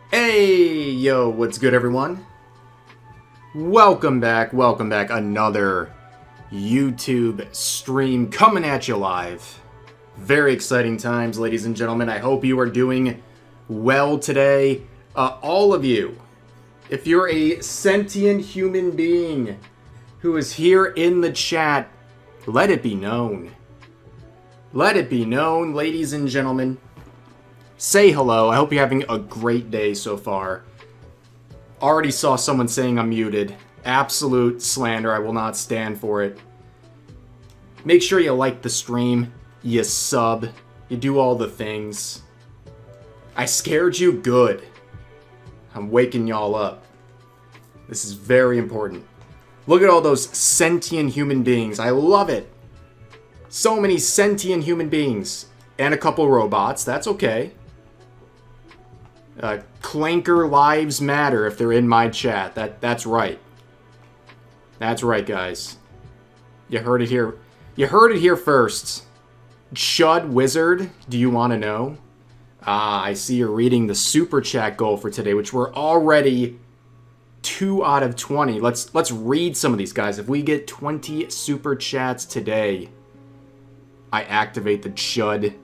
Hey, yo, what's good, everyone? Welcome back. Another YouTube stream coming at you live. Very exciting times, ladies and gentlemen. I hope you are doing well today. All of you, if you're a sentient human being who is here in the chat, let it be known. Let it be known, ladies and gentlemen. Say hello. I hope you're having a great day so far. Already saw someone saying I'm muted. Absolute slander. I will not stand for it. Make sure you like the stream. You sub. You do all the things. I scared you? Good. I'm waking y'all up. This is very important. Look at all those sentient human beings. I love it. So many sentient human beings. And a couple robots. That's okay. Clanker lives matter if they're in my chat. That's right. That's right, guys. You heard it here. You heard it here first. Chud Wizard, do you want to know? I see you're reading the super chat goal for today, which we're already 2 out of 20. Let's read some of these, guys. If we get 20 super chats today, I activate the Chud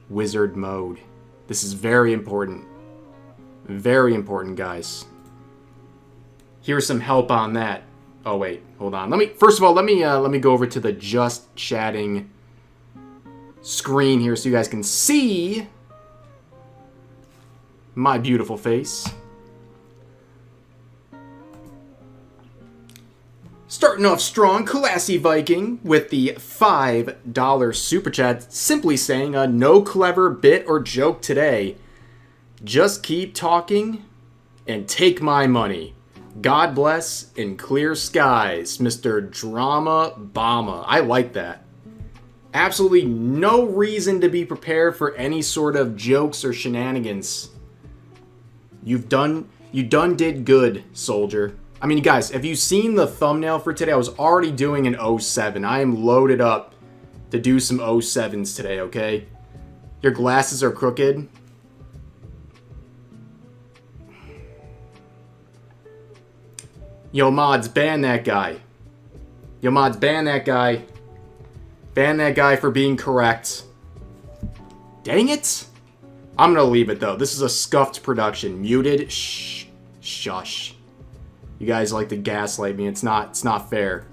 Wizard mode. This is very important. Very important, guys. Here's some help on that. Oh wait, hold on. First of all, let me go over to the just chatting screen here so you guys can see my beautiful face. Starting off strong, Classy Viking with the $5 super chat, simply saying, no clever bit or joke today. Just keep talking and take my money. God bless in clear skies, Mr. Drama Bama. I like that. Absolutely no reason to be prepared for any sort of jokes or shenanigans. You done did good, soldier. I mean, guys, have you seen the thumbnail for today? I was already doing an 07. I am loaded up to do some 07s today, okay? Your glasses are crooked. Yo, mods, ban that guy. Yo, mods, ban that guy. Ban that guy for being correct. Dang it! I'm gonna leave it, though. This is a scuffed production. Muted. Shh. Shush. You guys like to gaslight me. It's not fair.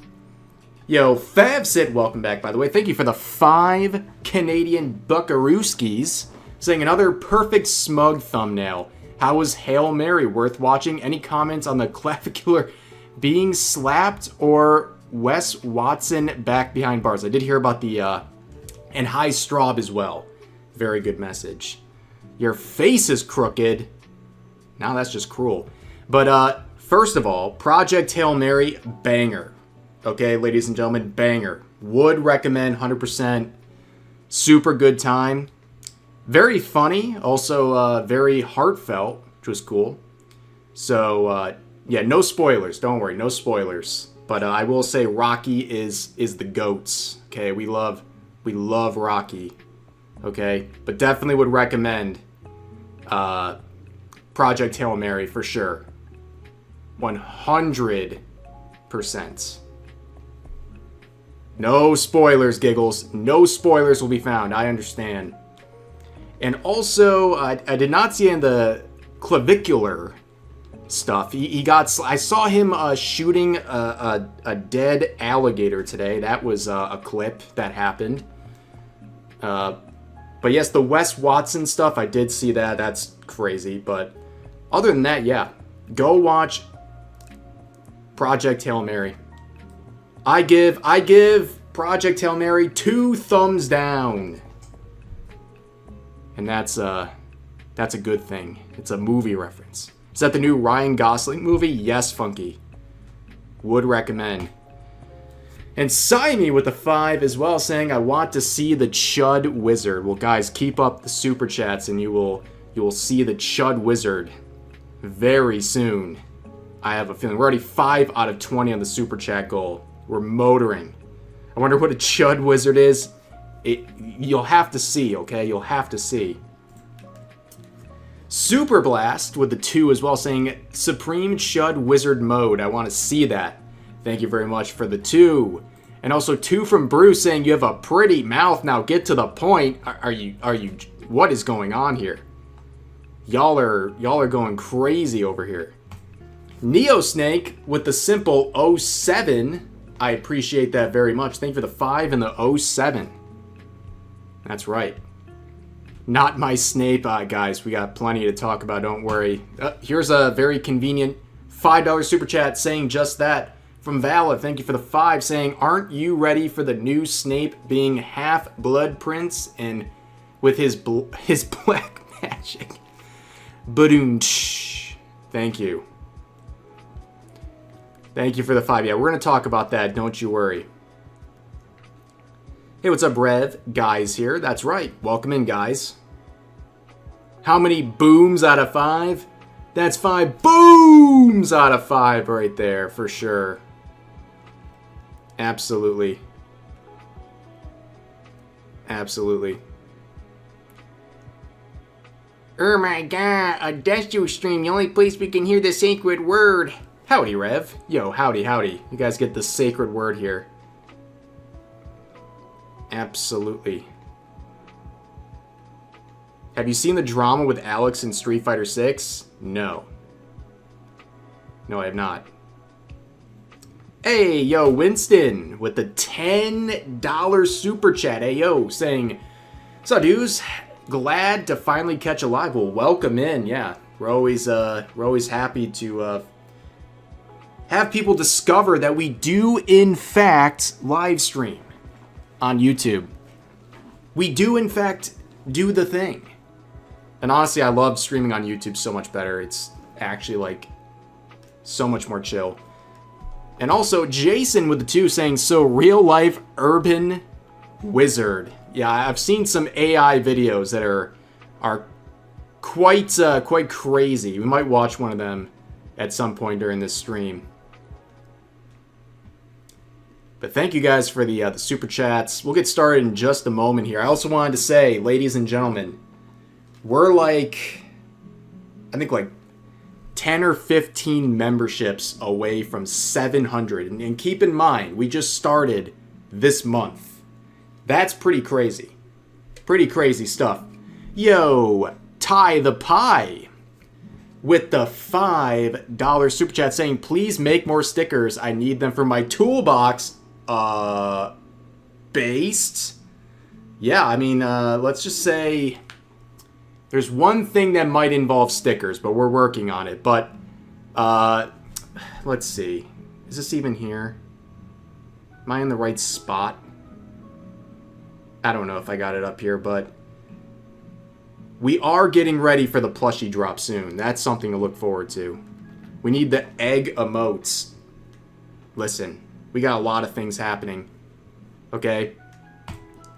Yo, Favsit, welcome back, by the way. Thank you for the 5 Canadian buckarooskies. Saying another perfect smug thumbnail. How was Hail Mary worth watching? Any comments on the clavicular being slapped or Wes Watson back behind bars? I did hear about the, and hi Straub as well. Very good message. Your face is crooked. Now that's just cruel. But, first of all, Project Hail Mary, banger. Okay, ladies and gentlemen, banger. Would recommend 100%. Super good time. Very funny. Also, very heartfelt, which was cool. So, yeah, no spoilers. Don't worry, no spoilers. But I will say Rocky is the GOATs. Okay, we love Rocky. Okay, but definitely would recommend Project Hail Mary for sure. 100%. No spoilers, Giggles. No spoilers will be found. I understand. And also, I did not see any of the clavicular stuff. I saw him shooting a dead alligator today. That was a clip that happened. But yes, the Wes Watson stuff, I did see that. That's crazy. But other than that, yeah. Go watch Project Hail Mary. I give Project Hail Mary 2 thumbs down. And that's a good thing. It's a movie reference. Is that the new Ryan Gosling movie? Yes, Funky. Would recommend. And Simey with the 5 as well, saying, I want to see the Chud Wizard. Well, guys, keep up the super chats and you will see the Chud Wizard very soon. I have a feeling. We're already 5 out of 20 on the super chat goal. We're motoring. I wonder what a Chud Wizard is. You'll have to see, okay? You'll have to see. Super Blast with the 2 as well, saying Supreme Chud Wizard Mode. I want to see that. Thank you very much for the 2. And also 2 from Bruce saying you have a pretty mouth. Now get to the point. Are you what is going on here? Y'all are going crazy over here. Neo Snake with the simple 07. I appreciate that very much. Thank you for the 5 and the 07. That's right. Not my Snape, guys. We got plenty to talk about. Don't worry. Here's a very convenient $5 super chat saying just that from Vala. Thank you for the 5, saying, "Aren't you ready for the new Snape being half Blood Prince and with his black magic?" Badoonch. Thank you. Thank you for the 5. Yeah, we're going to talk about that. Don't you worry. Hey, what's up, Rev? Guys here. That's right. Welcome in, guys. How many booms out of 5? That's 5 booms out of 5 right there, for sure. Absolutely. Absolutely. Oh my god, a Destu stream, the only place we can hear the sacred word. Howdy, Rev. Yo, howdy, howdy. You guys get the sacred word here. Absolutely. Have you seen the drama with Alex in Street Fighter 6? No. No, I have not. Hey, yo, Winston with the $10 super chat. Hey, yo, saying, "So, dudes, glad to finally catch a live." Well, welcome in. Yeah, we're always happy to have people discover that we do, in fact, live stream on YouTube. We do, in fact, do the thing. And honestly, I love streaming on YouTube so much better. It's actually, like, so much more chill. And also, Jason with the 2 saying, "So real-life urban wizard." Yeah, I've seen some AI videos that are quite crazy. We might watch one of them at some point during this stream. But thank you guys for the super chats. We'll get started in just a moment here. I also wanted to say, ladies and gentlemen, we're like, I think like 10 or 15 memberships away from 700. And keep in mind, we just started this month. That's pretty crazy. Pretty crazy stuff. Yo, Ty the Pie with the $5 super chat saying, "Please make more stickers. I need them for my toolbox." Based? Yeah, I mean, let's just say there's one thing that might involve stickers, but we're working on it. But, let's see. Is this even here? Am I in the right spot? I don't know if I got it up here, but we are getting ready for the plushie drop soon. That's something to look forward to. We need the egg emotes. Listen, we got a lot of things happening. Okay?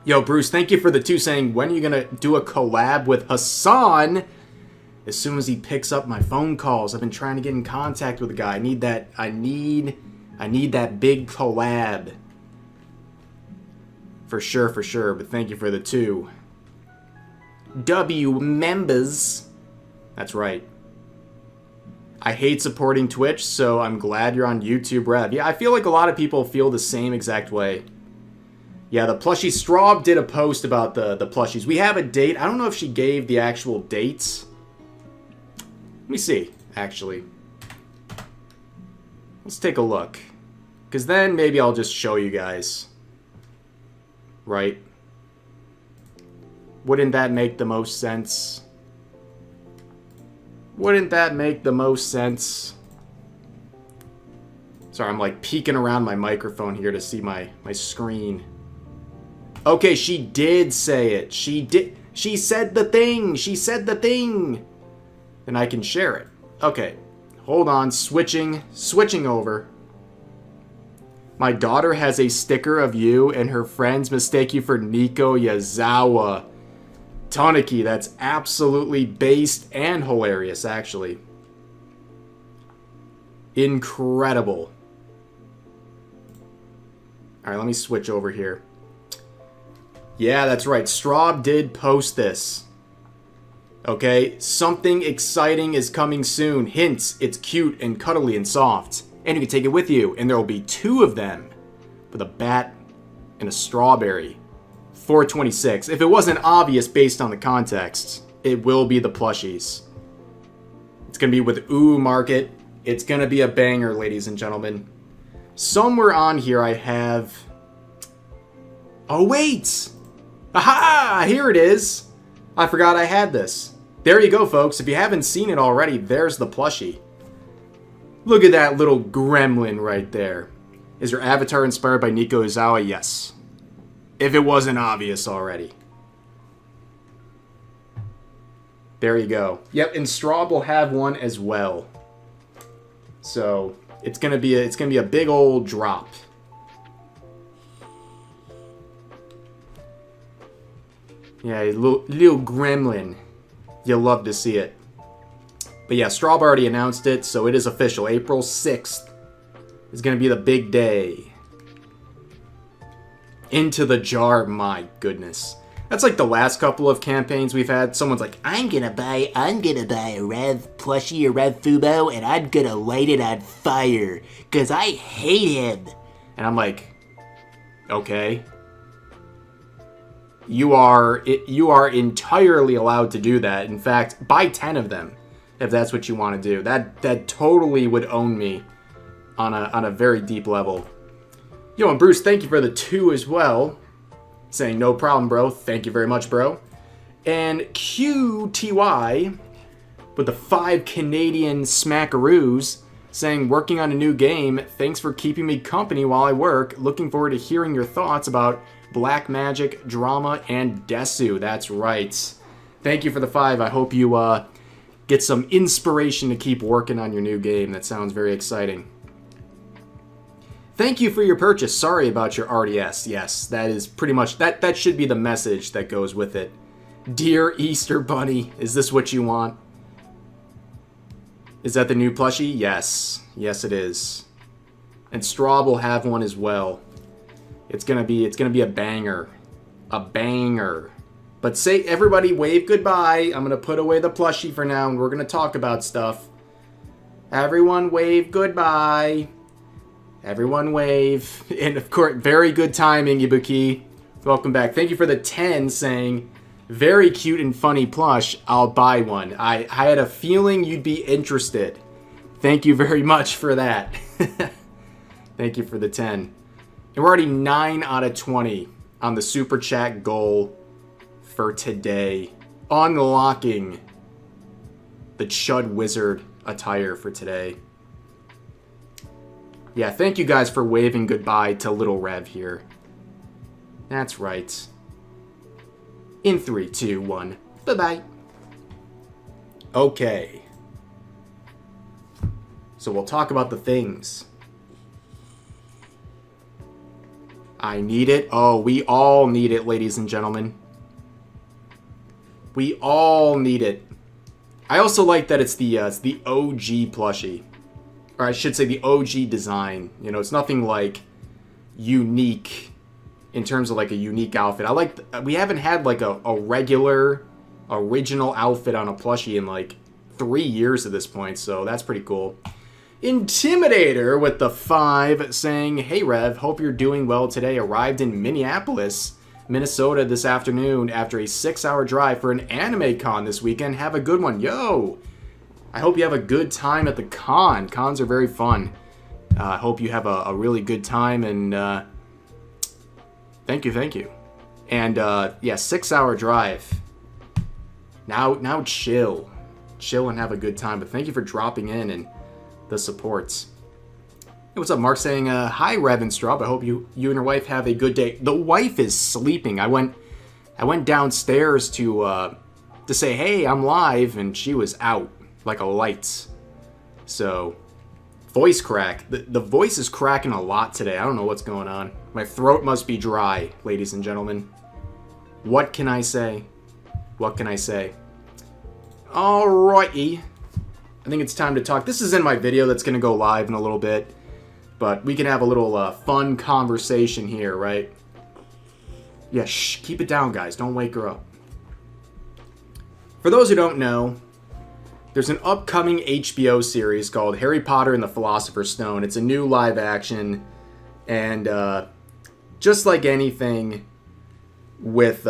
Yo, Bruce, thank you for the 2 saying, "When are you going to do a collab with Hassan?" As soon as he picks up my phone calls. I've been trying to get in contact with the guy. I need that big collab. For sure. But thank you for the 2. W members. That's right. I hate supporting Twitch, so I'm glad you're on YouTube, Rev. Yeah, I feel like a lot of people feel the same exact way. Yeah, the plushie Straub did a post about the plushies. We have a date. I don't know if she gave the actual dates. Let me see, actually. Let's take a look. Because then maybe I'll just show you guys. Right? Wouldn't that make the most sense? Wouldn't that make the most sense? Sorry, I'm like peeking around my microphone here to see my screen. Okay, she did say it. She said the thing. She said the thing. Then I can share it. Okay, hold on. Switching over. My daughter has a sticker of you and her friends mistake you for Nico Yazawa. Taniki, that's absolutely based and hilarious, actually. Incredible. Alright, let me switch over here. Yeah, that's right. Straub did post this. Okay, something exciting is coming soon. Hints, it's cute and cuddly and soft. And you can take it with you, and there will be 2 of them. With a bat and a strawberry. $4.26. If it wasn't obvious based on the context, it will be the plushies. It's going to be with Ooh Market. It's going to be a banger, ladies and gentlemen. Somewhere on here I have... Oh, wait! Aha! Here it is! I forgot I had this. There you go, folks. If you haven't seen it already, there's the plushie. Look at that little gremlin right there. Is your avatar inspired by Nico Izawa? Yes. If it wasn't obvious already. There you go. Yep, and Straub will have one as well. So it's gonna be a big old drop. Yeah, little gremlin. You'll love to see it. But yeah, Straub already announced it, so it is official. April 6th is going to be the big day. Into the jar, my goodness. That's like the last couple of campaigns we've had. Someone's like, I'm gonna buy a Rev plushie or Rev Fubo, and I'm gonna light it on fire, cause I hate him. And I'm like, okay. You are entirely allowed to do that. In fact, buy 10 of them if that's what you want to do. That totally would own me on a very deep level. Yo, and Bruce, thank you for the 2 as well. Saying no problem, bro. Thank you very much, bro. And QTY with the 5 Canadian smackaroos saying, working on a new game. Thanks for keeping me company while I work. Looking forward to hearing your thoughts about Black Magic, Drama, and Desu. That's right. Thank you for the 5. I hope you get some inspiration to keep working on your new game. That sounds very exciting. Thank you for your purchase. Sorry about your RDS. Yes, that is pretty much... That should be the message that goes with it. Dear Easter Bunny, is this what you want? Is that the new plushie? Yes. Yes, it is. And Straub will have one as well. It's gonna be a banger. A banger. But say, everybody wave goodbye. I'm gonna put away the plushie for now, and we're gonna talk about stuff. Everyone wave goodbye. Everyone wave. And of course, very good timing, Ibuki. Welcome back. Thank you for the 10 saying, very cute and funny plush. I'll buy one. I had a feeling you'd be interested. Thank you very much for that. Thank you for the 10. And we're already 9 out of 20 on the Super Chat goal for today. Unlocking the Chud Wizard attire for today. Yeah, thank you guys for waving goodbye to Little Rev here. That's right. In 3, 2, 1. Bye-bye. Okay. So we'll talk about the things. I need it. Oh, we all need it, ladies and gentlemen. We all need it. I also like that it's the OG plushie. Or I should say the OG design. You know, it's nothing like unique in terms of like a unique outfit. We haven't had like a regular original outfit on a plushie in like 3 years at this point, so that's pretty cool. Intimidator with the 5 saying, hey Rev, hope you're doing well today. Arrived in Minneapolis, Minnesota this afternoon after a 6-hour drive for an anime con this weekend. Have a good one. Yo! I hope you have a good time at the con. Cons are very fun. I hope you have a really good time, and thank you. And yeah, 6-hour drive. Now chill and have a good time. But thank you for dropping in and the supports. Hey, what's up, Mark? Saying hi, Rev and Straub. I hope you and your wife have a good day. The wife is sleeping. I went downstairs to say hey, I'm live, and she was out like a light. So voice crack. The voice is cracking a lot today. I don't know what's going on. My throat must be dry, ladies and gentlemen. What can I say? What can I say? Alrighty. I think it's time to talk. This is in my video that's going to go live in a little bit. But we can have a little fun conversation here, right? Yeah, shh. Keep it down, guys. Don't wake her up. For those who don't know, there's an upcoming HBO series called Harry Potter and the Philosopher's Stone. It's a new live action, and just like anything with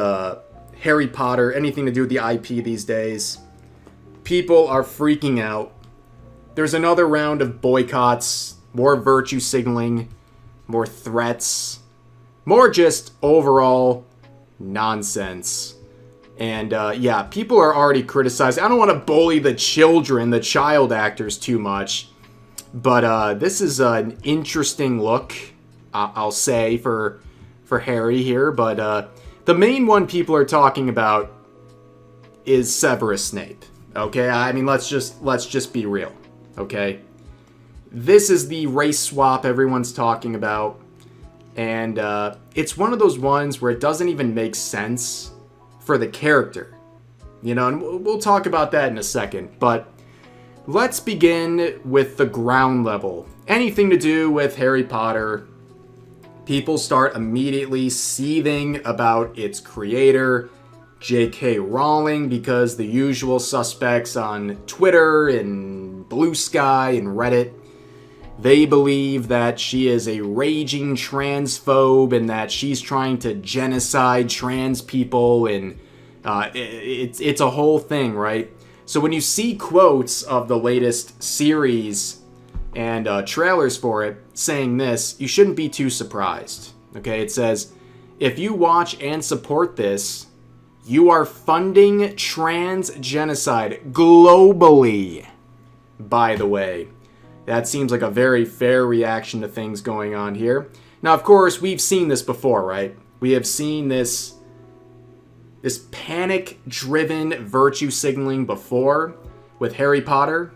Harry Potter, anything to do with the IP these days, people are freaking out. There's another round of boycotts, more virtue signaling, more threats, more just overall nonsense. And yeah, people are already criticizing. I don't want to bully the children, the child actors too much, but this is an interesting look, I'll say, for Harry here. But the main one people are talking about is Severus Snape. Okay, I mean, let's just be real. Okay, this is the race swap everyone's talking about, and it's one of those ones where it doesn't even make sense for the character, you know, and we'll talk about that in a second. But let's begin with the ground level. Anything to do with Harry Potter, people start immediately seething about its creator, J.K. Rowling, because the usual suspects on Twitter and Blue Sky and Reddit, they believe that she is a raging transphobe and that she's trying to genocide trans people, and it's a whole thing, right? So when you see quotes of the latest series and trailers for it saying this, you shouldn't be too surprised. Okay, it says, if you watch and support this, you are funding trans genocide globally, by the way. That seems like a very fair reaction to things going on here. Now, of course, we've seen this before, right? We have seen this panic-driven virtue signaling before with Harry Potter.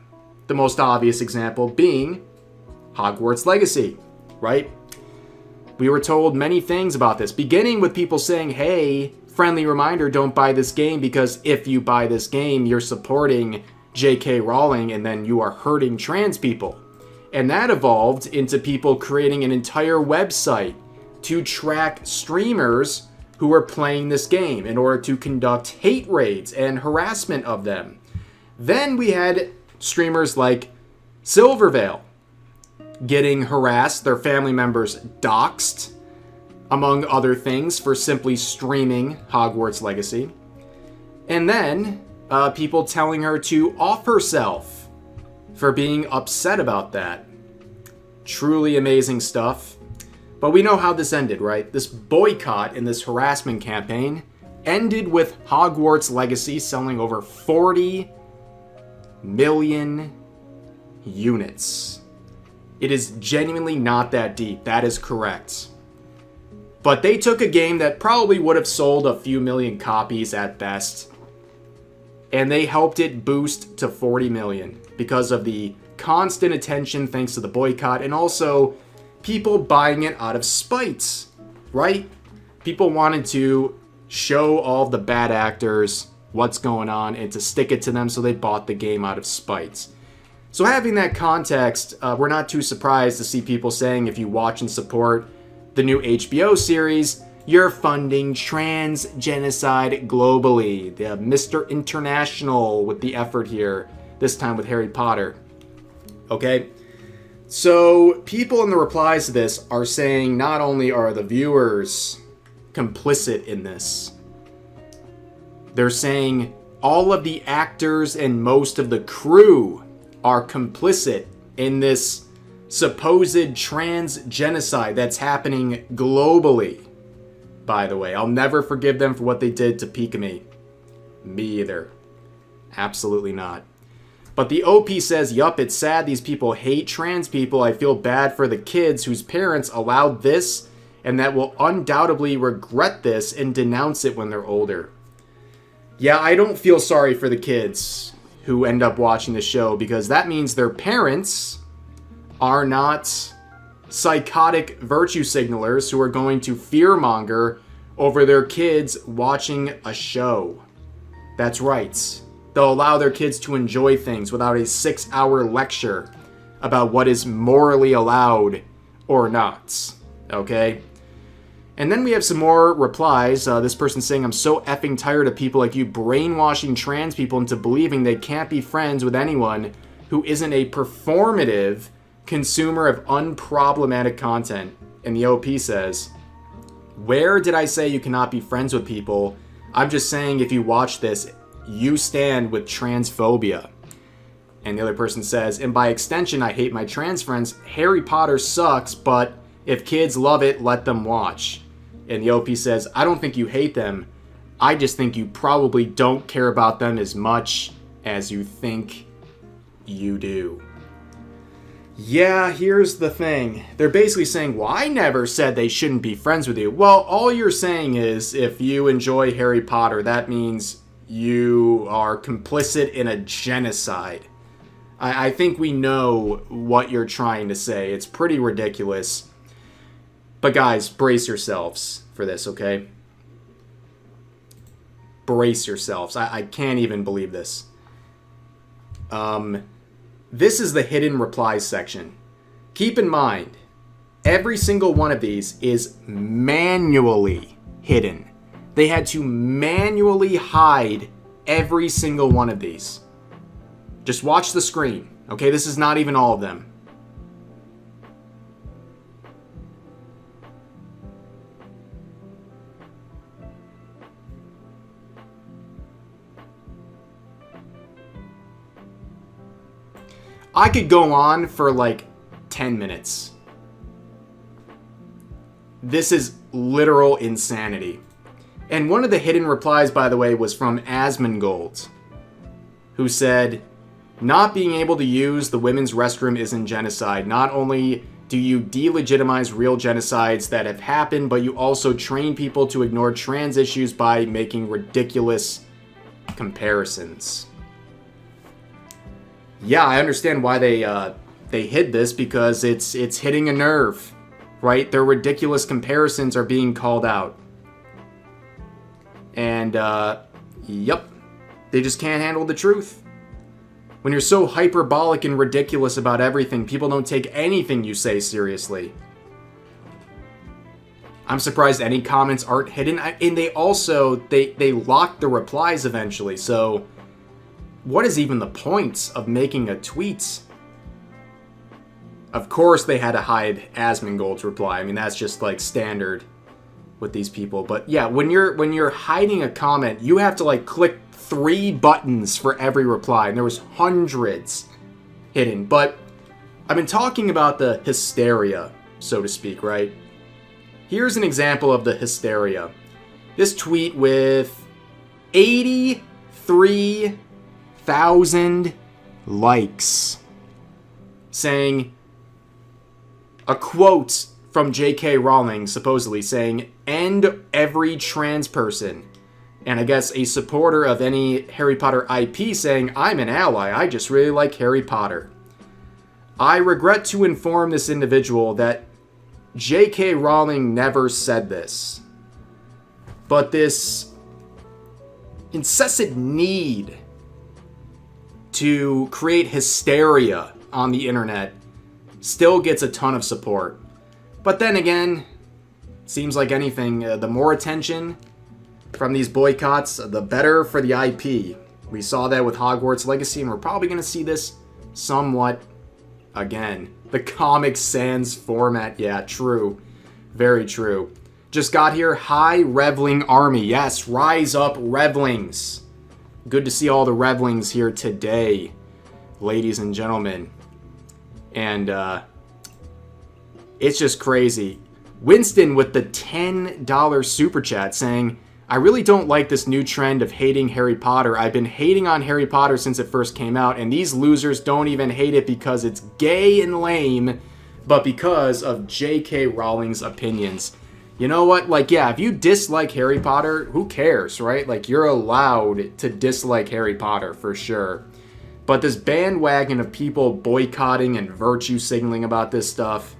The most obvious example being Hogwarts Legacy, right? We were told many things about this, beginning with people saying, hey, friendly reminder, don't buy this game because if you buy this game, you're supporting J.K. Rowling, and then you are hurting trans people. And that evolved into people creating an entire website to track streamers who were playing this game in order to conduct hate raids and harassment of them. Then we had streamers like Silvervale getting harassed, their family members doxxed, among other things, for simply streaming Hogwarts Legacy. And then people telling her to off herself for being upset about that. Truly amazing stuff. But we know how this ended, right? This boycott and this harassment campaign ended with Hogwarts Legacy selling over 40 million units. It is genuinely not that deep. That is correct. But they took a game that probably would have sold a few million copies at best, and they helped it boost to 40 million because of the constant attention thanks to the boycott, and also people buying it out of spite, right? People wanted to show all of the bad actors what's going on and to stick it to them, so they bought the game out of spite. So having that context, we're not too surprised to see people saying if you watch and support the new HBO series, you're funding trans genocide globally. The Mr. International with the effort here, this time with Harry Potter. Okay? So people in the replies to this are saying not only are the viewers complicit in this, they're saying all of the actors and most of the crew are complicit in this supposed trans genocide that's happening globally. By the way, I'll never forgive them for what they did to Pikami. Me either. Absolutely not. But the OP says, yup, it's sad these people hate trans people. I feel bad for the kids whose parents allowed this and that will undoubtedly regret this and denounce it when they're older. Yeah, I don't feel sorry for the kids who end up watching the show, because that means their parents are not psychotic virtue signalers who are going to fearmonger over their kids watching a show. That's right. They'll allow their kids to enjoy things without a 6-hour lecture about what is morally allowed or not. Okay? And then we have some more replies. This person saying, I'm so effing tired of people like you brainwashing trans people into believing they can't be friends with anyone who isn't a performative consumer of unproblematic content. And the OP says, where did I say you cannot be friends with people? I'm just saying if you watch this, you stand with transphobia. And the other person says, and by extension, I hate my trans friends. Harry Potter sucks, but if kids love it, let them watch. And the OP says, I don't think you hate them. I just think you probably don't care about them as much as you think you do. Yeah, here's the thing. They're basically saying, well, I never said they shouldn't be friends with you. Well, all you're saying is if you enjoy Harry Potter, that means you are complicit in a genocide. I think we know what you're trying to say. It's pretty ridiculous. But guys, brace yourselves for this, okay? Brace yourselves. I can't even believe this. This is the hidden replies section. Keep in mind, every single one of these is manually hidden. They had to manually hide every single one of these. Just watch the screen, okay? This is not even all of them. I could go on for like 10 minutes. This is literal insanity. And one of the hidden replies, by the way, was from Asmongold, who said, not being able to use the women's restroom isn't genocide. Not only do you delegitimize real genocides that have happened, but you also train people to ignore trans issues by making ridiculous comparisons. Yeah, I understand why they hid this, because it's hitting a nerve, right? Their ridiculous comparisons are being called out. And, yep, they just can't handle the truth. When you're so hyperbolic and ridiculous about everything, people don't take anything you say seriously. I'm surprised any comments aren't hidden. And they also, they locked the replies eventually, so what is even the point of making a tweet? Of course they had to hide Asmongold's reply. I mean, that's just like standard with these people. But yeah, when you're hiding a comment, you have to like click 3 buttons for every reply, and there was hundreds hidden. But I've been talking about the hysteria, so to speak, right? Here's an example of the hysteria. This tweet with 83,000 likes, saying a quote from J.K. Rowling, supposedly saying, "End every trans person." And I guess a supporter of any Harry Potter IP saying, "I'm an ally, I just really like Harry Potter." I regret to inform this individual that J.K. Rowling never said this. But this incessant need to create hysteria on the internet still gets a ton of support. But then again, seems like anything, the more attention from these boycotts, the better for the IP. We saw that with Hogwarts Legacy, and we're probably going to see this somewhat again. The Comic Sans format, yeah, true. Very true. Just got here, High Reveling Army. Yes, rise up, Revelings. Good to see all the Revelings here today, ladies and gentlemen. And it's just crazy. Winston with the $10 super chat saying, "I really don't like this new trend of hating Harry Potter. I've been hating on Harry Potter since it first came out, and these losers don't even hate it because it's gay and lame, but because of J.K. Rowling's opinions." You know what? Like, yeah, if you dislike Harry Potter, who cares, right? Like, you're allowed to dislike Harry Potter for sure. But this bandwagon of people boycotting and virtue signaling about this stuff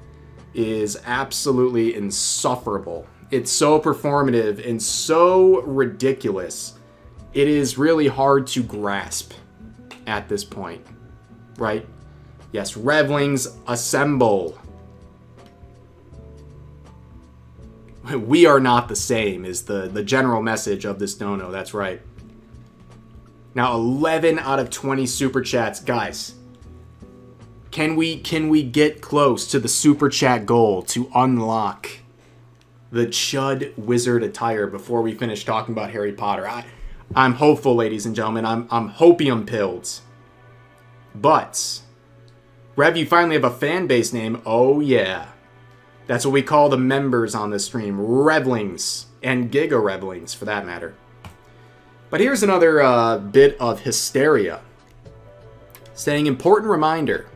is absolutely insufferable. It's so performative and so ridiculous. It is really hard to grasp at this point, right? Yes, Revelings assemble. We are not the same is the general message of this dono. That's right. Now 11 out of 20 super chats, guys. Can we get close to the super chat goal to unlock the Chud Wizard attire before we finish talking about Harry Potter? I'm hopeful, ladies and gentlemen. I'm hopium pilled. But Rev, you finally have a fan base name. Oh yeah. That's what we call the members on this stream. Revlings. And Giga Revlings, for that matter. But here's another bit of hysteria. Saying, important reminder.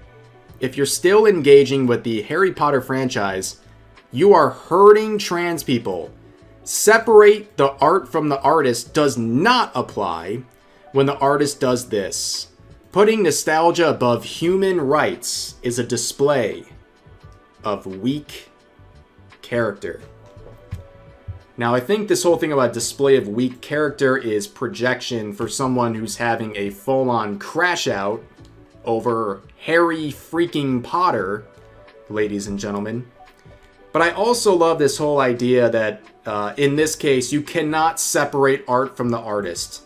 If you're still engaging with the Harry Potter franchise, you are hurting trans people. Separate the art from the artist does not apply when the artist does this. Putting nostalgia above human rights is a display of weak character. Now, I think this whole thing about display of weak character is projection for someone who's having a full-on crash out over Harry freaking Potter, ladies and gentlemen. But I also love this whole idea that, in this case, you cannot separate art from the artist.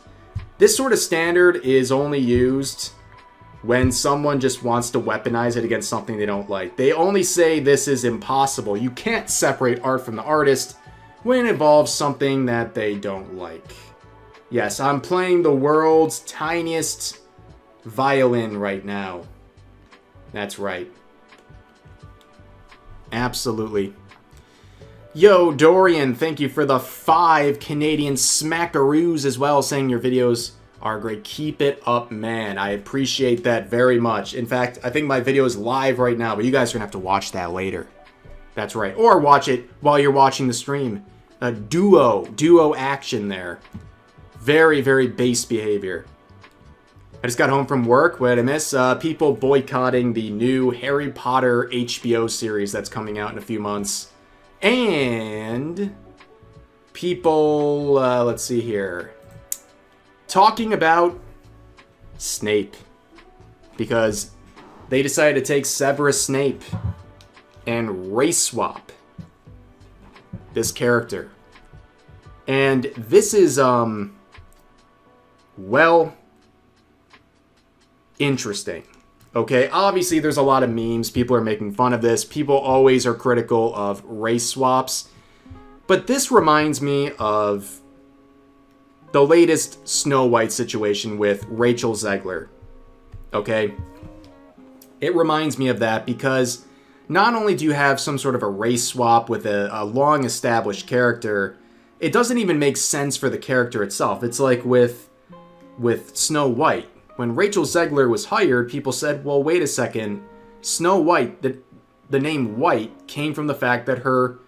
This sort of standard is only used when someone just wants to weaponize it against something they don't like. They only say this is impossible. You can't separate art from the artist when it involves something that they don't like. Yes, I'm playing the world's tiniest violin right now. That's right. Absolutely. Yo, Dorian, thank you for the 5 Canadian smackaroos as well, saying your videos are great. Keep it up, man. I appreciate that very much. In fact, I think my video is live right now, but you guys are going to have to watch that later. That's right. Or watch it while you're watching the stream. A duo action there. Very, very base behavior. I just got home from work. What did I miss? People boycotting the new Harry Potter HBO series that's coming out in a few months. And people, let's see here, talking about Snape. Because they decided to take Severus Snape and race swap this character. And this is, well, interesting. Okay, obviously there's a lot of memes. People are making fun of this. People always are critical of race swaps. But this reminds me of the latest Snow White situation with Rachel Zegler. Okay? It reminds me of that because not only do you have some sort of a race swap with a long-established character, it doesn't even make sense for the character itself. It's like with Snow White. When Rachel Zegler was hired, people said, well, wait a second. Snow White, the name White came from the fact that her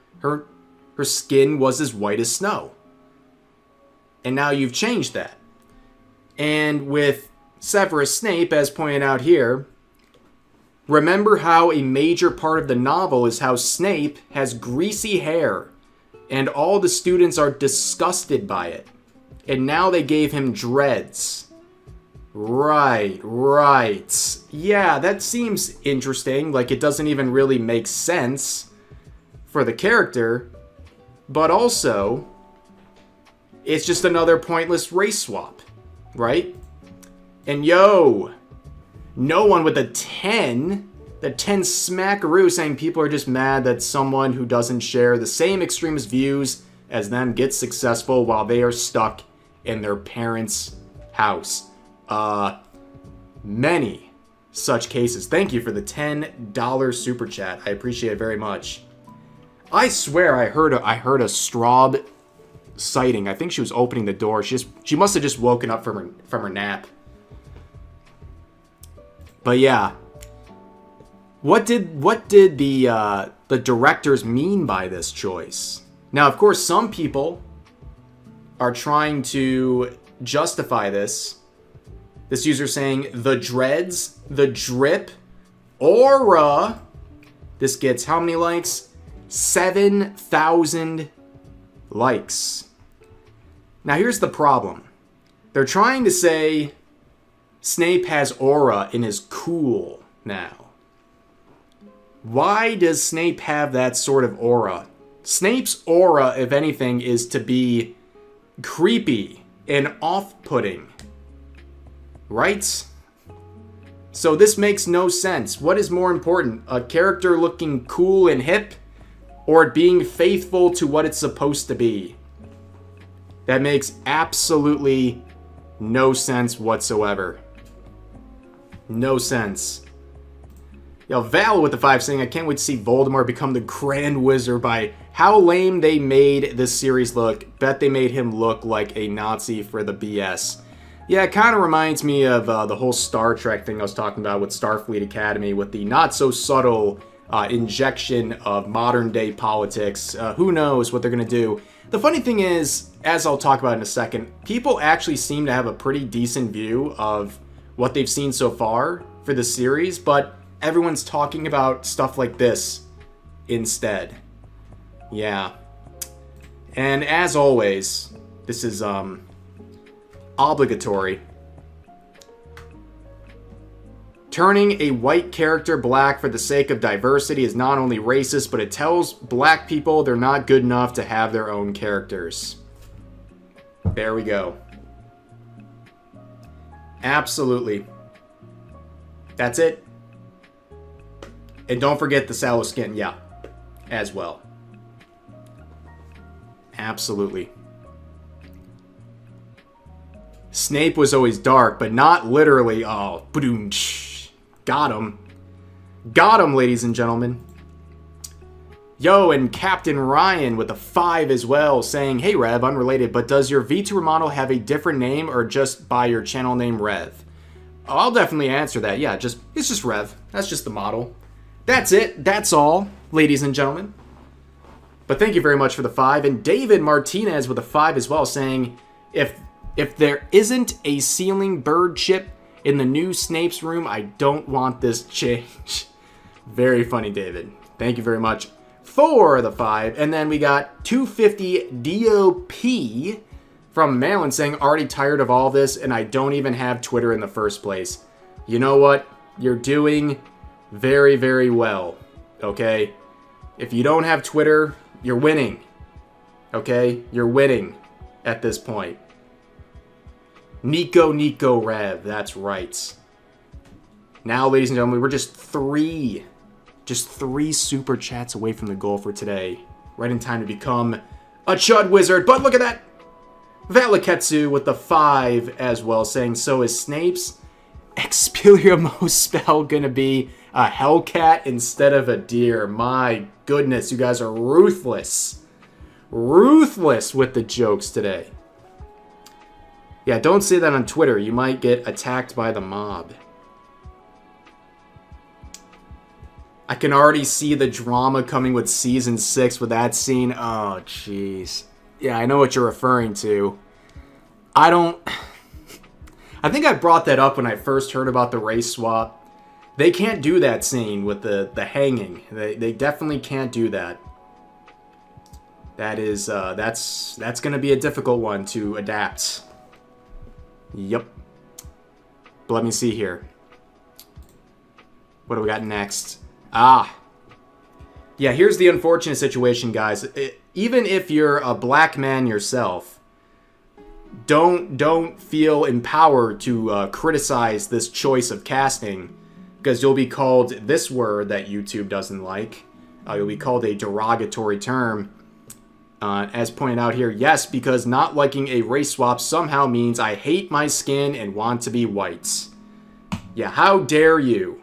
skin was as white as snow. And now you've changed that. And with Severus Snape, as pointed out here, remember how a major part of the novel is how Snape has greasy hair, and all the students are disgusted by it. And now they gave him dreads. Right. Yeah, that seems interesting. Like, it doesn't even really make sense for the character. But also, it's just another pointless race swap, right? And yo, no one with a 10, the 10 smackaroo, saying people are just mad that someone who doesn't share the same extremist views as them gets successful while they are stuck in their parents' house. Many such cases. Thank you for the $10 super chat. I appreciate it very much. I swear I heard a Straub sighting. I think she was opening the door. She must have just woken up from her nap. But yeah, what did the directors mean by this choice? Now, of course, some people are trying to justify this. This user saying, the dreads, the drip, aura. This gets how many likes? 7,000 likes. Now here's the problem. They're trying to say Snape has aura and is cool now. Why does Snape have that sort of aura? Snape's aura, if anything, is to be creepy and off-putting. Right? So this makes no sense. What is more important? A character looking cool and hip, or it being faithful to what it's supposed to be? That makes absolutely no sense whatsoever. No sense. Yo, Val with the 5 saying, I can't wait to see Voldemort become the Grand Wizard by how lame they made this series look. Bet they made him look like a Nazi for the BS. Yeah, it kind of reminds me of the whole Star Trek thing I was talking about with Starfleet Academy, with the not-so-subtle injection of modern-day politics. Who knows what they're going to do. The funny thing is, as I'll talk about in a second, people actually seem to have a pretty decent view of what they've seen so far for the series, but everyone's talking about stuff like this instead. Yeah. And as always, this is obligatory. Turning a white character black for the sake of diversity is not only racist, but it tells black people they're not good enough to have their own characters. There we go. Absolutely. That's it. And don't forget the sallow skin, yeah, as well. Absolutely. Snape was always dark, but not literally. Oh, boom. Got him. Got him, ladies and gentlemen. Yo, and Captain Ryan with a 5 as well, saying, hey, Rev, unrelated, but does your VTuber model have a different name or just by your channel name, Rev? Oh, I'll definitely answer that. Yeah, it's just Rev. That's just the model. That's it. That's all, ladies and gentlemen. But thank you very much for the 5. And David Martinez with a 5 as well, saying, if there isn't a ceiling bird chip in the new Snape's room, I don't want this change. Very funny, David. Thank you very much for the 5. And then we got 250 DOP from Malin saying, already tired of all this and I don't even have Twitter in the first place. You know what? You're doing very, very well. Okay? If you don't have Twitter, you're winning. Okay? You're winning at this point. Nico Rev, that's right. Now, ladies and gentlemen, we're just three super chats away from the goal for today. Right in time to become a Chud Wizard. But look at that! Valaketsu with the 5 as well, saying, so is Snape's Expelliarmus spell gonna be a Hellcat instead of a deer? My goodness, you guys are ruthless. Ruthless with the jokes today. Yeah, don't say that on Twitter. You might get attacked by the mob. I can already see the drama coming with Season 6 with that scene. Oh, jeez. Yeah, I know what you're referring to. I think I brought that up when I first heard about the race swap. They can't do that scene with the hanging. They definitely can't do that. That is, that's going to be a difficult one to adapt. Yep. But let me see here. What do we got next? Yeah, here's the unfortunate situation, guys. Even if you're a black man yourself, don't feel empowered to criticize this choice of casting, because you'll be called this word that YouTube doesn't like. You'll be called a derogatory term. As pointed out here, yes, because not liking a race swap somehow means I hate my skin and want to be white. Yeah, how dare you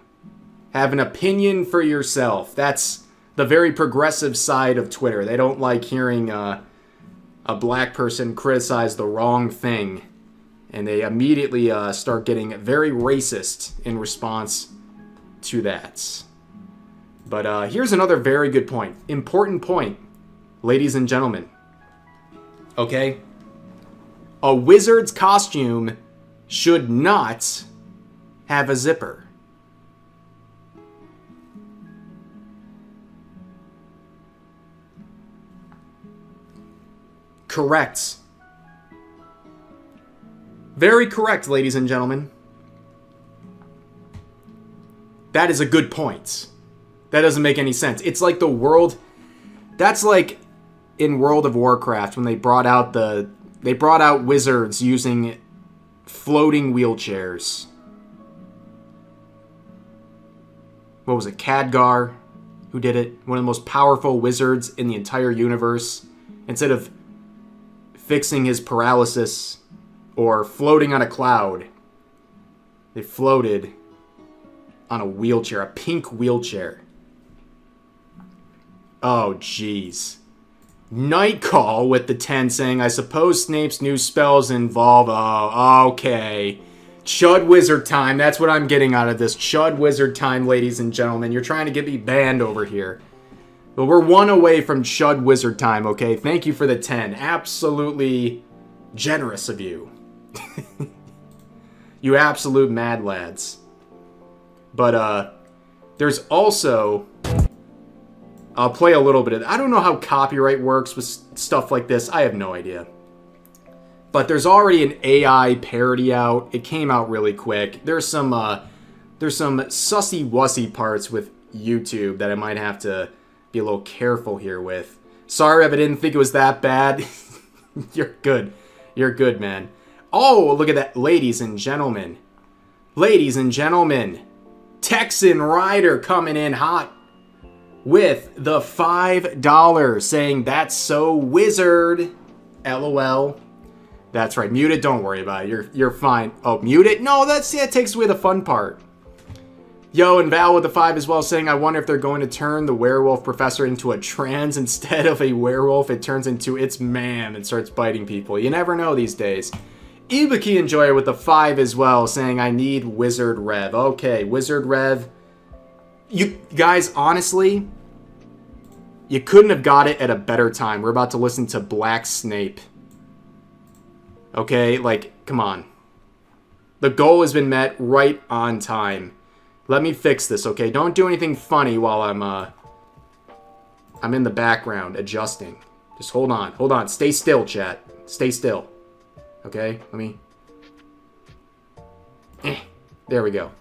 have an opinion for yourself? That's the very progressive side of Twitter. They don't like hearing a black person criticize the wrong thing. And they immediately start getting very racist in response to that. But here's another very good point. Important point. Ladies and gentlemen, okay? A wizard's costume should not have a zipper. Correct. Very correct, ladies and gentlemen. That is a good point. That doesn't make any sense. It's like the world... That's like in World of Warcraft when they brought out wizards using floating wheelchairs. What was it? Khadgar, who did it? One of the most powerful wizards in the entire universe. Instead of fixing his paralysis or floating on a cloud, they floated on a wheelchair, a pink wheelchair. Oh, jeez. Nightcall with the 10 saying, I suppose Snape's new spells involve... Oh, okay. Chud Wizard time. That's what I'm getting out of this. Chud Wizard time, ladies and gentlemen. You're trying to get me banned over here. But we're one away from Chud Wizard time, okay? Thank you for the 10. Absolutely generous of you. You absolute mad lads. But, there's also... I'll play a little bit of... I don't know how copyright works with stuff like this. I have no idea. But there's already an AI parody out. It came out really quick. There's some sussy-wussy parts with YouTube that I might have to be a little careful here with. Sorry if I didn't think it was that bad. You're good. You're good, man. Oh, look at that. Ladies and gentlemen. Ladies and gentlemen. Texan Rider coming in hot with the $5 saying, that's so wizard. LOL. That's right. Mute it. Don't worry about it. You're fine. Oh, mute it? No, that takes away the fun part. Yo, and Val with the 5 as well saying, I wonder if they're going to turn the werewolf professor into a trans instead of a werewolf. It turns into its ma'am and starts biting people. You never know these days. Ibuki Enjoyer with the 5 as well saying, I need Wizard Rev. Okay, Wizard Rev. You guys, honestly, you couldn't have got it at a better time. We're about to listen to Black Snape. Okay, like, come on. The goal has been met right on time. Let me fix this, okay? Don't do anything funny while I'm in the background adjusting. Just hold on. Hold on. Stay still, chat. Stay still. Okay? Let me... There we go.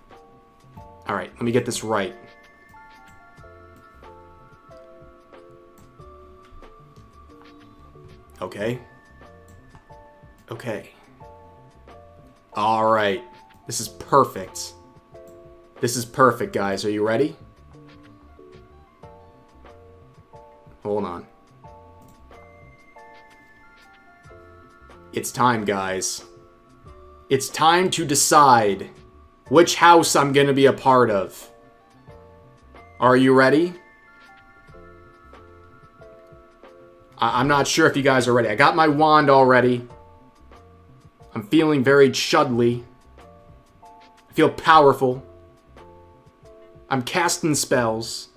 Alright, let me get this right. Okay. Okay. Alright. This is perfect. This is perfect, guys. Are you ready? Hold on. It's time, guys. It's time to decide which house I'm gonna be a part of. Are you ready? I'm not sure if you guys are ready. I got my wand already. I'm feeling very chudly. I feel powerful. I'm casting spells.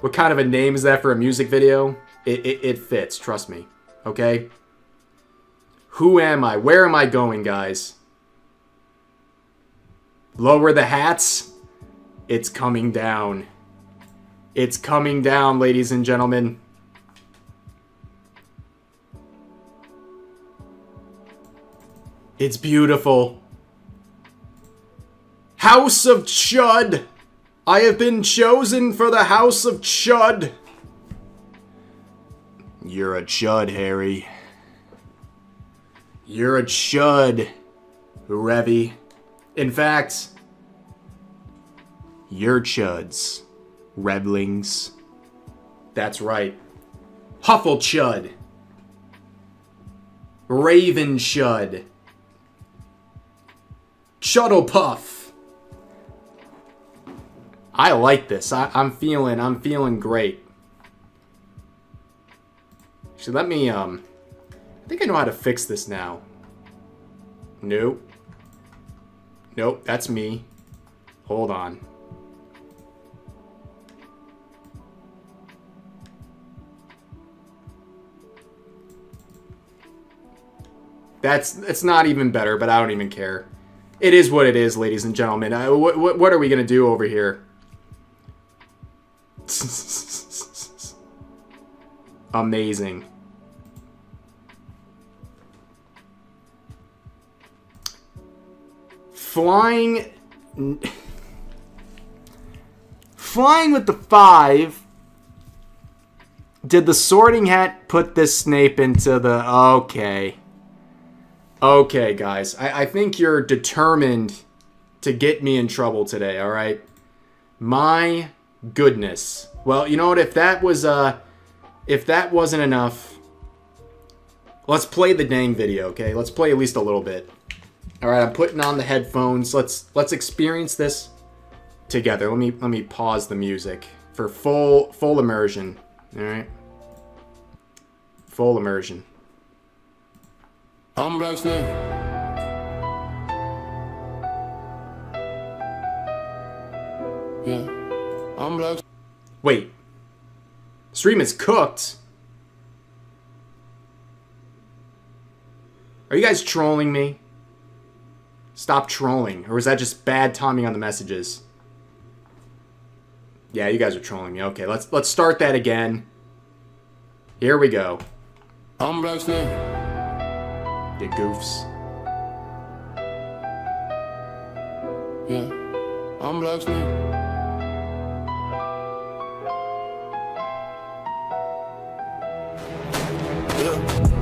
What kind of a name is that for a music video? It fits, trust me. Okay? Who am I? Where am I going, guys? Lower the hats. It's coming down. It's coming down, ladies and gentlemen. It's beautiful. House of Chud. I have been chosen for the House of Chud. You're a Chud, Harry. You're a Chud, Revy. In fact, you're Chuds, Revlings. That's right. Huffle Chud. Raven Chud. Chuddlepuff. I like this. I'm feeling great. Actually, let me, I think I know how to fix this now. Nope. Nope, that's me. Hold on. It's not even better, but I don't even care. It is what it is, ladies and gentlemen. What are we gonna do over here? Amazing. flying with the 5. Did the Sorting Hat put this Snape into the... Okay. Okay, guys. I think you're determined to get me in trouble today, alright? My goodness. Well, you know what? If that wasn't enough, let's play the dang video, okay? Let's play at least a little bit. Alright, I'm putting on the headphones. Let's experience this together. Let me pause the music for full immersion. Alright. Full immersion. I'm Black Snake. Yeah. I'm Black. Wait. Stream is cooked. Are you guys trolling me? Stop trolling. Or was that just bad timing on the messages? Yeah, you guys are trolling me. Okay, let's start that again. Here we go. I'm Black Snake. You goofs. Yeah. I'm Black Snake. Yeah.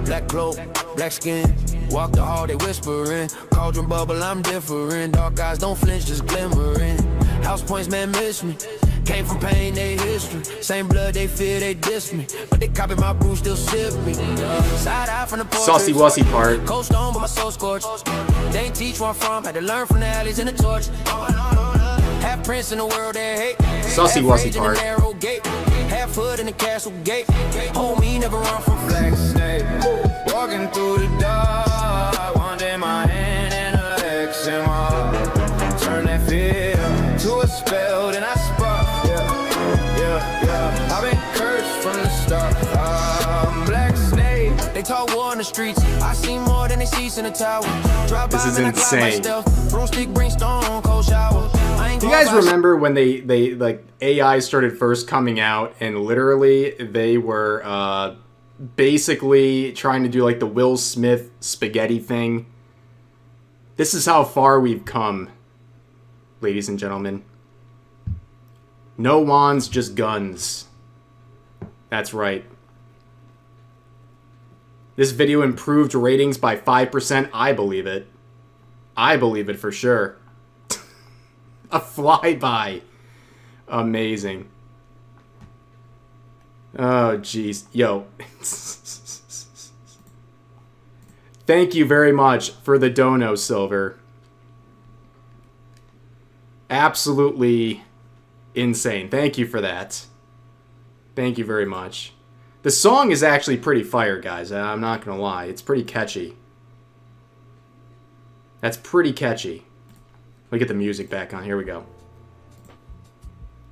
Black cloak, black skin. Walk the hall, they whispering. Cauldron bubble, I'm different. Dark eyes don't flinch, just glimmering. House points, man, miss me. Came from pain, they history. Same blood, they fear, they diss me. But they copy my brew, still sip me. Side eye from the portrait. Saucy wussy part. Cold stone, but my soul scorched. They ain't teach where I'm from. Had to learn from the alleys and the torch. Half prince in the world, they hate. Saucy wussy part. Half hood in the castle gate. Homie, never run from Black Snake. Walking through the dark. One day my hand and a X in my heart. Turn that fear to a spell, then I spark. Yeah. I've been cursed from the start. Black Snake. They talk war in the streets. I see more than they see in the tower. This is insane. Broomstick bring stone, cold shower. Do you guys remember when they like AI started first coming out and literally they were basically trying to do like the Will Smith spaghetti thing? This is how far we've come, ladies and gentlemen. No wands, just guns. That's right. This video improved ratings by 5%. I believe it. I believe it for sure. A flyby. Amazing. Oh, jeez. Yo. Thank you very much for the dono, Silver. Absolutely insane. Thank you for that. Thank you very much. The song is actually pretty fire, guys. I'm not gonna lie. It's pretty catchy. That's pretty catchy. Let me get the music back on. Here we go.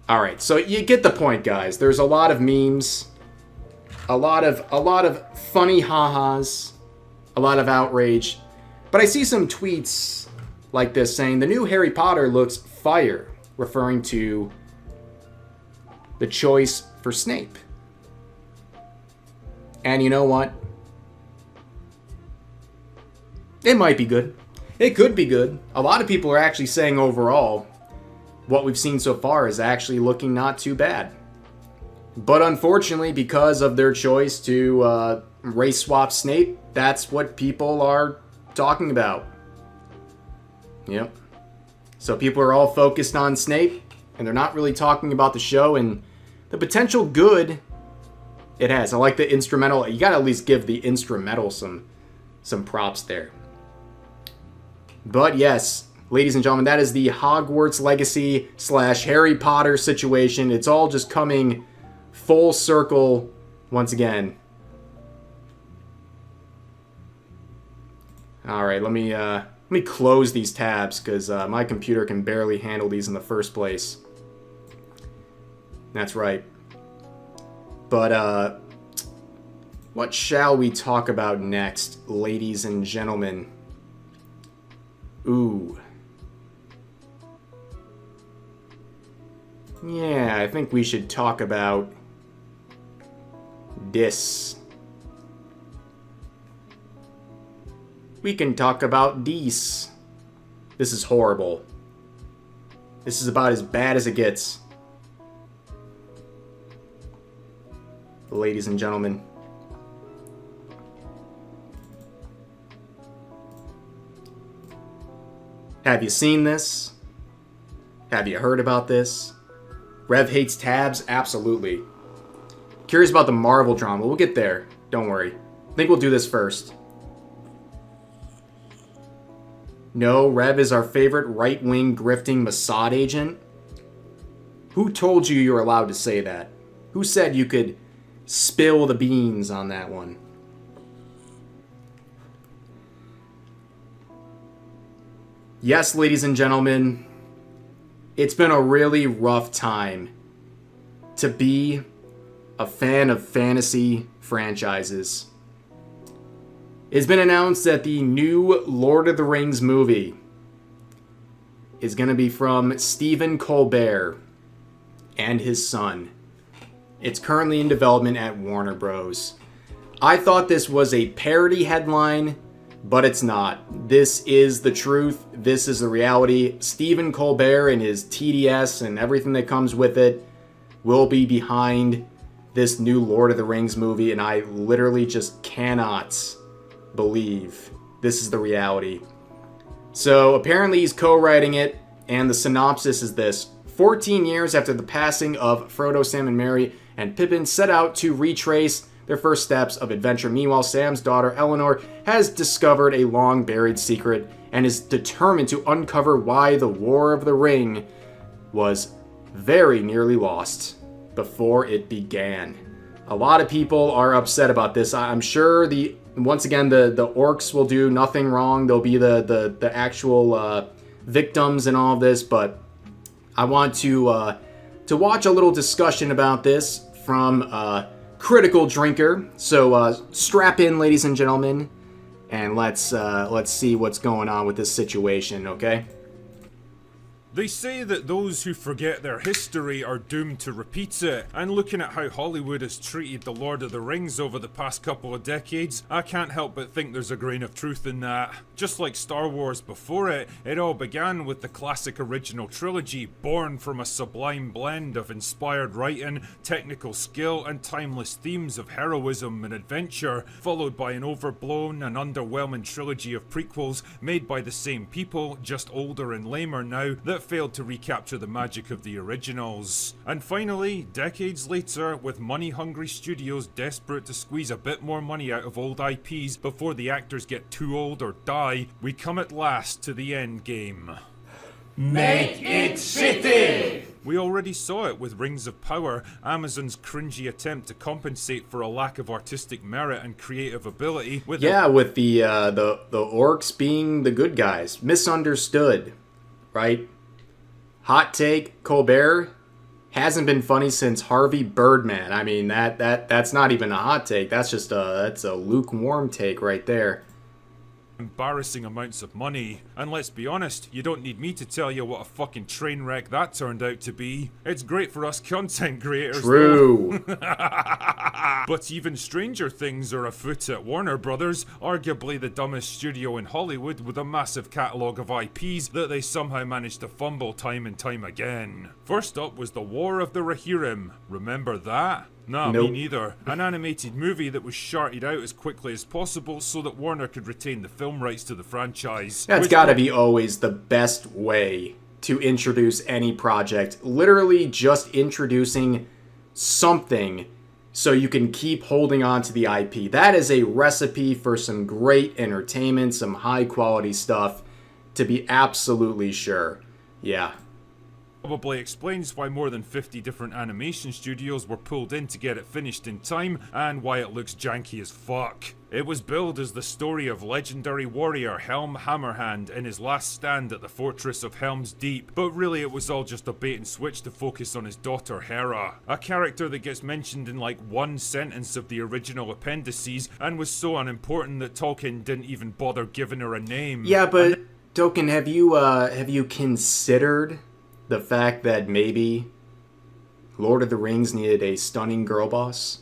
Alright, so you get the point, guys. There's a lot of memes. A lot of funny ha-has. A lot of outrage. But I see some tweets like this saying, the new Harry Potter looks fire, referring to the choice for Snape. And you know what? It might be good. It could be good. A lot of people are actually saying overall, what we've seen so far is actually looking not too bad. But unfortunately, because of their choice to race swap Snape, that's what people are talking about. Yep. So people are all focused on Snape, and they're not really talking about the show and the potential good it has. I like the instrumental. You gotta at least give the instrumental some props there. But yes, ladies and gentlemen, that is the Hogwarts Legacy / Harry Potter situation. It's all just coming full circle once again. All right, let me close these tabs because my computer can barely handle these in the first place. That's right. But what shall we talk about next, ladies and gentlemen? Ooh. Yeah, I think we should talk about this. We can talk about this. This is horrible. This is about as bad as it gets. ladies and gentlemen. Have you seen this? Have you heard about this? Rev hates tabs? Absolutely. Curious about the Marvel drama. We'll get there. Don't worry. I think we'll do this first. No, Rev is our favorite right-wing grifting Mossad agent. Who told you you're allowed to say that? Who said you could spill the beans on that one? Yes, ladies and gentlemen, it's been a really rough time to be a fan of fantasy franchises. It's been announced that the new Lord of the Rings movie is going to be from Stephen Colbert and his son. It's currently in development at Warner Bros. I thought this was a parody headline, but it's not. This is the truth. This is the reality. Stephen Colbert and his TDS and everything that comes with it will be behind this new Lord of the Rings movie, and I literally just cannot believe this is the reality. So apparently he's co-writing it, and the synopsis is this. 14 years after the passing of Frodo, Sam, and Merry, and Pippin set out to retrace their first steps of adventure. Meanwhile, Sam's daughter, Eleanor, has discovered a long-buried secret and is determined to uncover why the War of the Ring was very nearly lost before it began. A lot of people are upset about this. I'm sure once again the orcs will do nothing wrong. They'll be the actual victims in all of this, but I want to watch a little discussion about this from Critical Drinker. So strap in, ladies and gentlemen, and let's see what's going on with this situation, okay? They say that those who forget their history are doomed to repeat it, and looking at how Hollywood has treated The Lord of the Rings over the past couple of decades, I can't help but think there's a grain of truth in that. Just like Star Wars before it, it all began with the classic original trilogy, born from a sublime blend of inspired writing, technical skill, and timeless themes of heroism and adventure, followed by an overblown and underwhelming trilogy of prequels made by the same people, just older and lamer now, that failed to recapture the magic of the originals. And finally, decades later, with money-hungry studios desperate to squeeze a bit more money out of old IPs before the actors get too old or die, we come at last to the end game. Make it shitty! We already saw it with Rings of Power, Amazon's cringy attempt to compensate for a lack of artistic merit and creative ability with the orcs being the good guys. Misunderstood, right? Hot take, Colbert hasn't been funny since Harvey Birdman. I mean, that's not even a hot take. That's just that's a lukewarm take right there. Embarrassing amounts of money. And let's be honest, you don't need me to tell you what a fucking train wreck that turned out to be. It's great for us content creators. True. But even stranger things are afoot at Warner Brothers, arguably the dumbest studio in Hollywood with a massive catalogue of IPs that they somehow managed to fumble time and time again. First up was the War of the Rohirrim. Remember that? Nah, nope. Me neither. An animated movie that was sharted out as quickly as possible so that Warner could retain the film rights to the franchise. That's gotta be always the best way to introduce any project. Literally just introducing something so you can keep holding on to the IP. That is a recipe for some great entertainment, some high quality stuff, to be absolutely sure. Yeah. Probably explains why more than 50 different animation studios were pulled in to get it finished in time, and why it looks janky as fuck. It was billed as the story of legendary warrior Helm Hammerhand in his last stand at the fortress of Helm's Deep, but really it was all just a bait and switch to focus on his daughter Hera, a character that gets mentioned in like one sentence of the original appendices, and was so unimportant that Tolkien didn't even bother giving her a name. Yeah, but Token, have you considered the fact that maybe Lord of the Rings needed a stunning girl boss?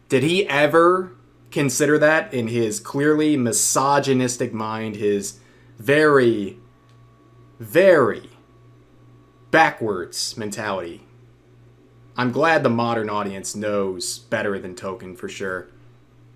Did he ever consider that in his clearly misogynistic mind, his very, very backwards mentality? I'm glad the modern audience knows better than Tolkien for sure.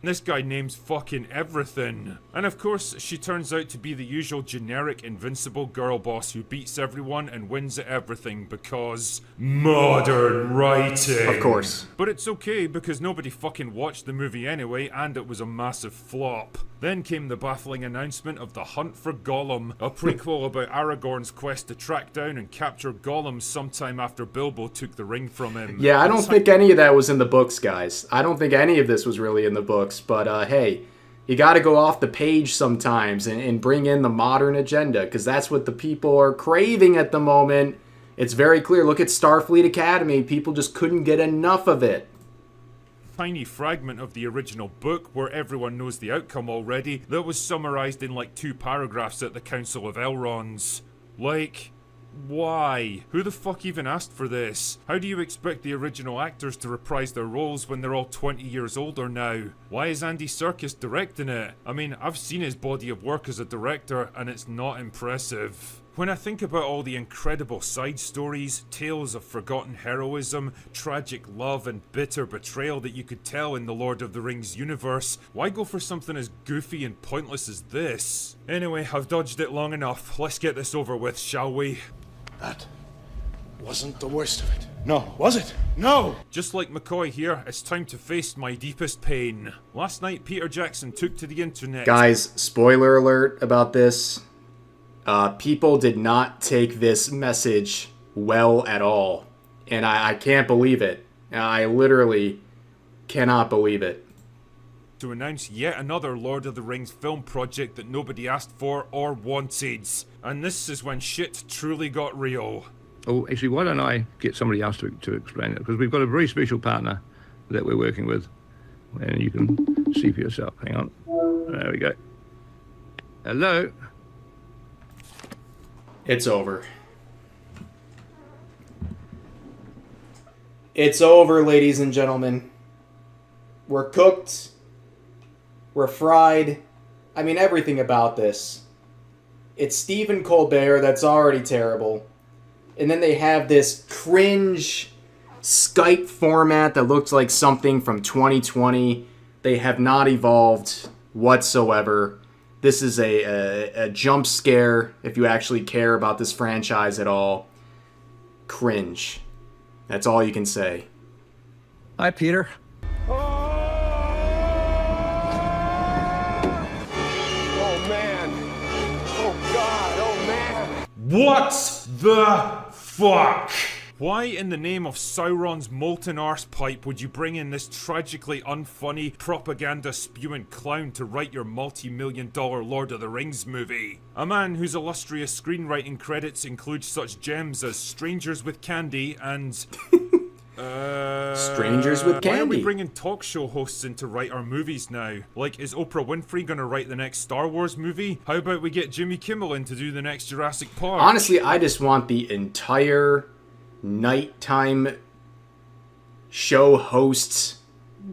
This guy names fucking everything. And of course, she turns out to be the usual generic invincible girl boss who beats everyone and wins at everything because modern writing. Of course. But it's okay because nobody fucking watched the movie anyway and it was a massive flop. Then came the baffling announcement of The Hunt for Gollum, a prequel about Aragorn's quest to track down and capture Gollum sometime after Bilbo took the ring from him. Yeah, I don't think any of that was in the books, guys. I don't think any of this was really in the books. But hey, you gotta go off the page sometimes and bring in the modern agenda, because that's what the people are craving at the moment. It's very clear. Look at Starfleet Academy. People just couldn't get enough of it. Tiny fragment of the original book where everyone knows the outcome already that was summarized in like 2 paragraphs at the Council of Elrons. Like, why? Who the fuck even asked for this? How do you expect the original actors to reprise their roles when they're all 20 years older now? Why is Andy Serkis directing it? I mean, I've seen his body of work as a director and it's not impressive. When I think about all the incredible side stories, tales of forgotten heroism, tragic love and bitter betrayal that you could tell in the Lord of the Rings universe, why go for something as goofy and pointless as this? Anyway, I've dodged it long enough. Let's get this over with, shall we? That wasn't the worst of it. No, was it? No! Just like McCoy here, it's time to face my deepest pain. Last night, Peter Jackson took to the internet. Guys, spoiler alert about this. People did not take this message well at all. And I can't believe it. I literally cannot believe it. To announce yet another Lord of the Rings film project that nobody asked for or wanted. And this is when shit truly got real. Oh, actually, why don't I get somebody else to explain it? Because we've got a very special partner that we're working with. And you can see for yourself. Hang on. There we go. Hello? It's over. It's over, ladies and gentlemen. We're cooked. We're fried. I mean, everything about this. It's Stephen Colbert, that's already terrible. And then they have this cringe Skype format that looks like something from 2020. They have not evolved whatsoever. This is a jump scare if you actually care about this franchise at all. Cringe. That's all you can say. Hi, Peter. Oh, man. Oh, God. Oh, man. What the fuck? Why in the name of Sauron's molten arse pipe would you bring in this tragically unfunny, propaganda-spewing clown to write your multi-million-dollar Lord of the Rings movie? A man whose illustrious screenwriting credits include such gems as Strangers with Candy and... Strangers with Candy. Why are we bringing talk show hosts in to write our movies now? Like, is Oprah Winfrey gonna write the next Star Wars movie? How about we get Jimmy Kimmel in to do the next Jurassic Park? Honestly, I just want the entire nighttime show hosts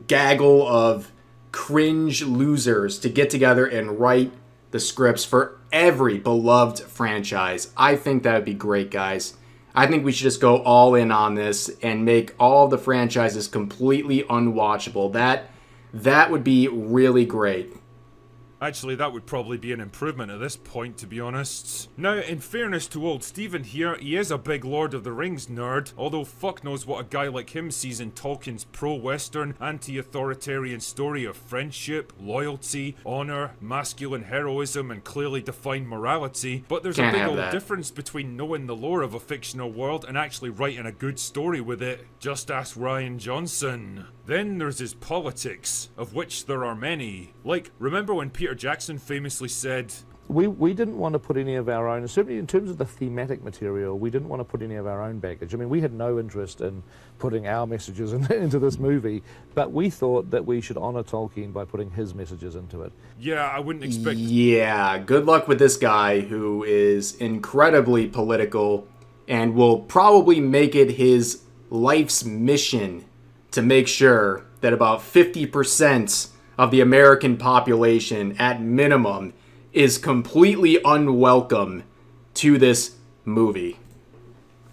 gaggle of cringe losers to get together and write the scripts for every beloved franchise. I think that would be great, guys. I think we should just go all in on this and make all the franchises completely unwatchable. That would be really great. Actually, that would probably be an improvement at this point, to be honest. Now, in fairness to old Stephen here, he is a big Lord of the Rings nerd, although fuck knows what a guy like him sees in Tolkien's pro-Western, anti-authoritarian story of friendship, loyalty, honor, masculine heroism, and clearly defined morality. But there's a big old difference between knowing the lore of a fictional world and actually writing a good story with it. Just ask Rian Johnson. Then there's his politics, of which there are many. Like, remember when Peter Jackson famously said, We didn't want to put any of our own, certainly in terms of the thematic material, we didn't want to put any of our own baggage. I mean, we had no interest in putting our messages into this movie, but we thought that we should honor Tolkien by putting his messages into it. Yeah, I wouldn't expect... Yeah, good luck with this guy who is incredibly political and will probably make it his life's mission to make sure that about 50% of the American population, at minimum, is completely unwelcome to this movie.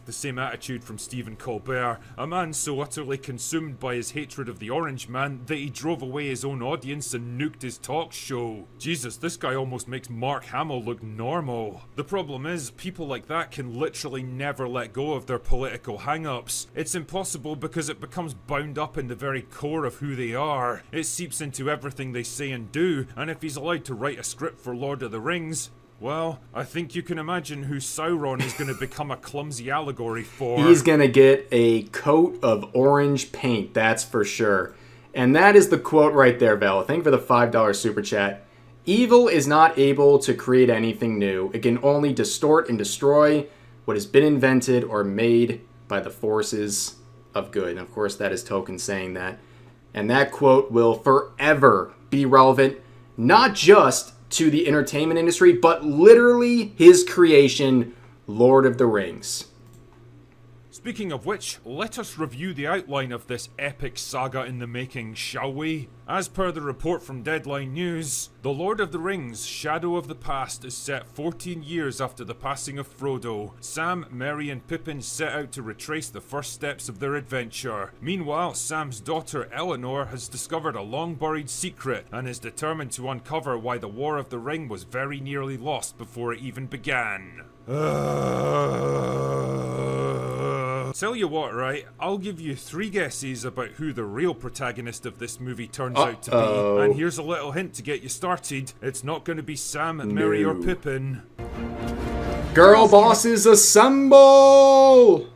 the same attitude from Stephen Colbert, a man so utterly consumed by his hatred of the Orange Man that he drove away his own audience and nuked his talk show. Jesus, this guy almost makes Mark Hamill look normal. The problem is, people like that can literally never let go of their political hang-ups. It's impossible because it becomes bound up in the very core of who they are. It seeps into everything they say and do, and if he's allowed to write a script for Lord of the Rings, well, I think you can imagine who Sauron is going to become a clumsy allegory for. He's going to get a coat of orange paint, that's for sure. And that is the quote right there, Val. Thank you for the $5 super chat. Evil is not able to create anything new. It can only distort and destroy what has been invented or made by the forces of good. And of course, that is Tolkien saying that. And that quote will forever be relevant, not just to the entertainment industry, but literally his creation, Lord of the Rings. Speaking of which, let us review the outline of this epic saga in the making, shall we? As per the report from Deadline News, The Lord of the Rings, Shadow of the Past is set 14 years after the passing of Frodo. Sam, Merry and Pippin set out to retrace the first steps of their adventure. Meanwhile, Sam's daughter Eleanor has discovered a long-buried secret and is determined to uncover why the War of the Ring was very nearly lost before it even began. Tell you what, right? I'll give you 3 guesses about who the real protagonist of this movie turns out to be. And here's a little hint to get you started. It's not going to be Sam, Merry or Pippin. Girl bosses assemble!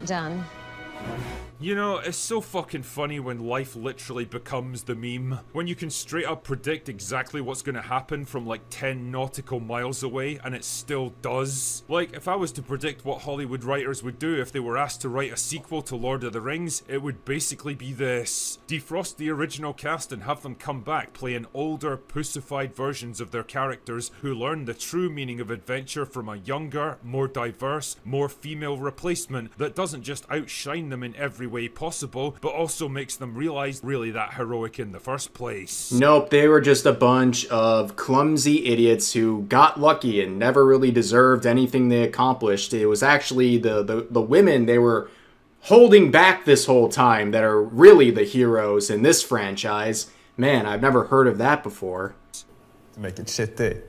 Done. You know, it's so fucking funny when life literally becomes the meme. When you can straight up predict exactly what's gonna happen from like 10 nautical miles away, and it still does. Like, if I was to predict what Hollywood writers would do if they were asked to write a sequel to Lord of the Rings, it would basically be this. Defrost the original cast and have them come back playing older, pussified versions of their characters who learn the true meaning of adventure from a younger, more diverse, more female replacement that doesn't just outshine them in every way possible, but also makes them realize really that heroic in the first place. Nope, they were just a bunch of clumsy idiots who got lucky and never really deserved anything they accomplished. It was actually the women they were holding back this whole time that are really the heroes in this franchise. Man, I've never heard of that before. To make it shitty.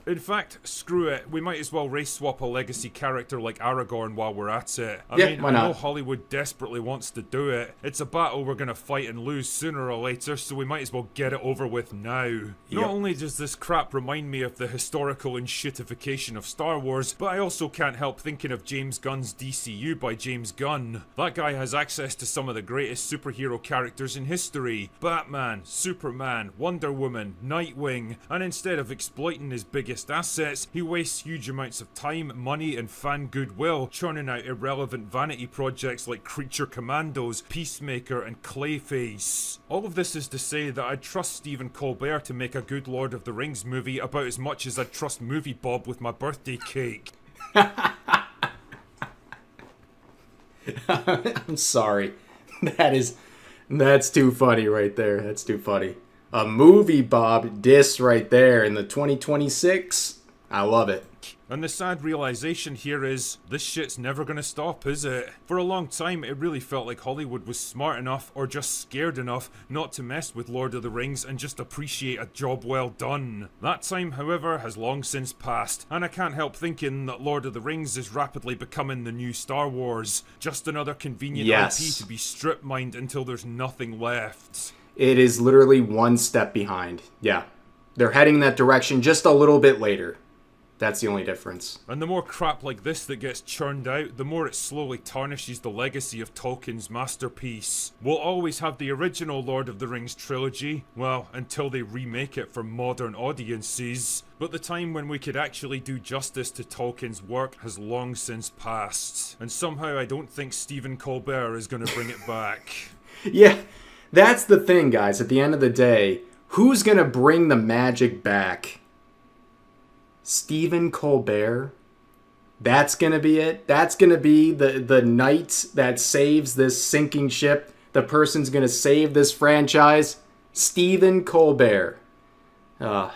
In fact, screw it. We might as well race swap a legacy character like Aragorn while we're at it. I mean, why I know not? Hollywood desperately wants to do it. It's a battle we're gonna fight and lose sooner or later, so we might as well get it over with now. Not only does this crap remind me of the historical enshittification of Star Wars, but I also can't help thinking of James Gunn's DCU by James Gunn. That guy has access to some of the greatest superhero characters in history. Batman, Superman, Wonder Woman, Nightwing, and instead of exploiting his biggest assets, he wastes huge amounts of time, money, and fan goodwill churning out irrelevant vanity projects like Creature Commandos, Peacemaker, and Clayface. All of this is to say that I'd trust Stephen Colbert to make a good Lord of the Rings movie about as much as I'd trust Movie Bob with my birthday cake. I'm sorry. That's too funny right there. That's too funny. A Movie Bob diss right there in the 2026. I love it. And the sad realization here is, this shit's never gonna stop, is it? For a long time, it really felt like Hollywood was smart enough, or just scared enough, not to mess with Lord of the Rings and just appreciate a job well done. That time, however, has long since passed, and I can't help thinking that Lord of the Rings is rapidly becoming the new Star Wars. Just another convenient IP to be strip-mined until there's nothing left. It is literally one step behind. Yeah. They're heading that direction just a little bit later. That's the only difference. And the more crap like this that gets churned out, the more it slowly tarnishes the legacy of Tolkien's masterpiece. We'll always have the original Lord of the Rings trilogy, well, until they remake it for modern audiences. But the time when we could actually do justice to Tolkien's work has long since passed. And somehow I don't think Stephen Colbert is going to bring it back. Yeah. That's the thing, guys. At the end of the day, who's going to bring the magic back? Stephen Colbert? That's going to be it? That's going to be the knight that saves this sinking ship? The person's going to save this franchise? Stephen Colbert. But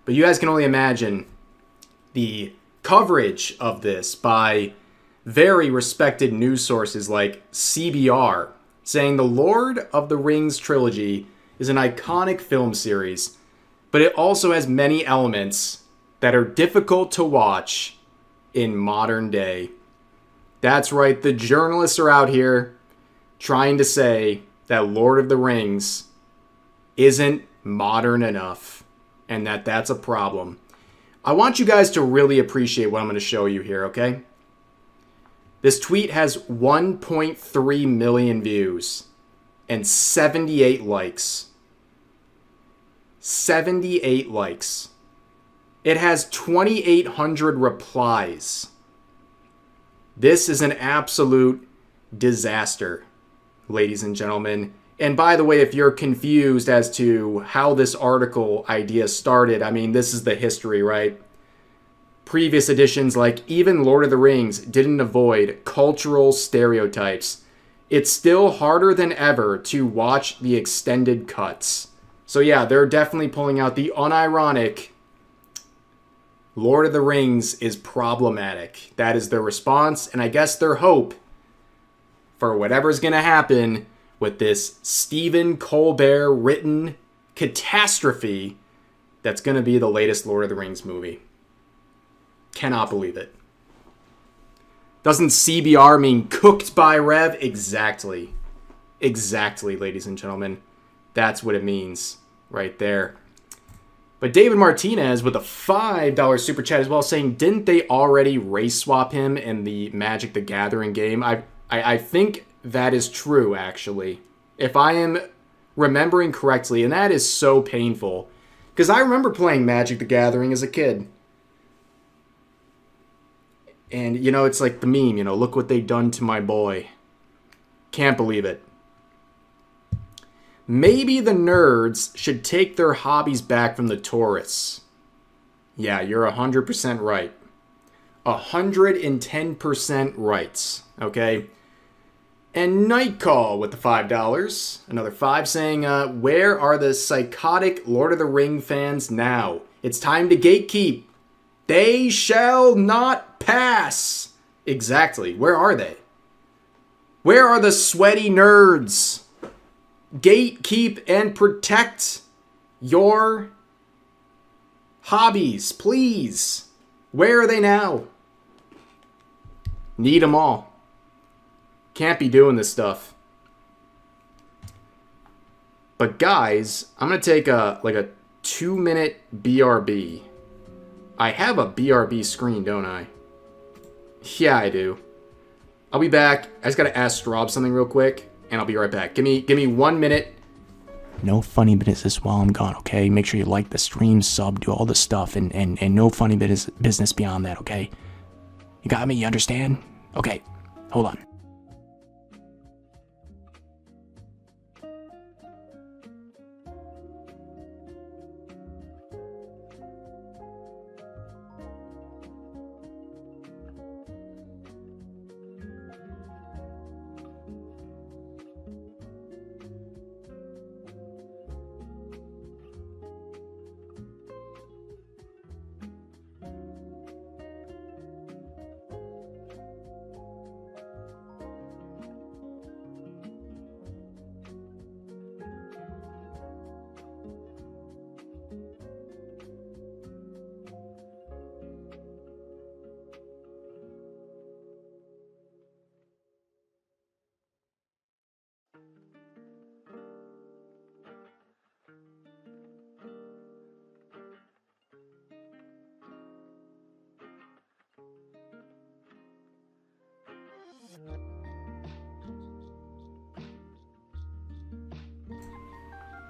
you guys can only imagine the coverage of this by very respected news sources like CBR, saying the Lord of the Rings trilogy is an iconic film series, but it also has many elements that are difficult to watch in modern day. That's right, the journalists are out here trying to say that Lord of the Rings isn't modern enough and that that's a problem. I want you guys to really appreciate what I'm going to show you here, okay? This tweet has 1.3 million views and 78 likes. 78 likes. It has 2,800 replies. This is an absolute disaster, ladies and gentlemen. And by the way, if you're confused as to how this article idea started, I mean, this is the history, right? Previous editions, like even Lord of the Rings, didn't avoid cultural stereotypes. It's still harder than ever to watch the extended cuts. So yeah, they're definitely pulling out the unironic Lord of the Rings is problematic. That is their response, and I guess their hope for whatever's going to happen with this Stephen Colbert written catastrophe that's going to be the latest Lord of the Rings movie. Cannot believe it. Doesn't CBR mean cooked by Rev? Exactly. Exactly, ladies and gentlemen. That's what it means right there. But David Martinez with a $5 super chat as well, saying, didn't they already race swap him in the Magic the Gathering game? I think that is true, actually. If I am remembering correctly, and that is so painful. Because I remember playing Magic the Gathering as a kid. And, you know, it's like the meme, you know, look what they done to my boy. Can't believe it. Maybe the nerds should take their hobbies back from the tourists. Yeah, you're 100% right. 110% right. Okay? And Nightcall with the $5. Another 5 saying, where are the psychotic Lord of the Ring fans now? It's time to gatekeep. They shall not pass. Exactly. Where are they? Where are the sweaty nerds? Gatekeep and protect your hobbies, please. Where are they now? Need them all. Can't be doing this stuff. But guys, I'm going to take a 2-minute BRB. I have a BRB screen, don't I? Yeah, I do. I'll be back. I just got to ask Straub something real quick, and I'll be right back. Give me 1 minute. No funny business while I'm gone, okay? Make sure you like the stream, sub, do all the stuff, and no funny business beyond that, okay? You got me? You understand? Okay, hold on.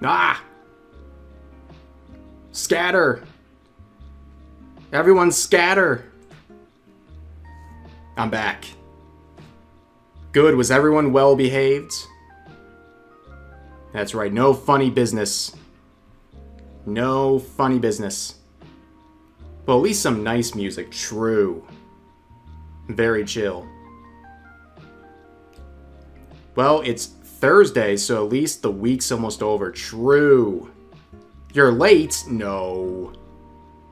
Ah! Scatter! Everyone scatter! I'm back. Good, was everyone well behaved? That's right, no funny business. No funny business. Well, at least some nice music, true. Very chill. Well, it's Thursday, so at least the week's almost over. True. You're late? No.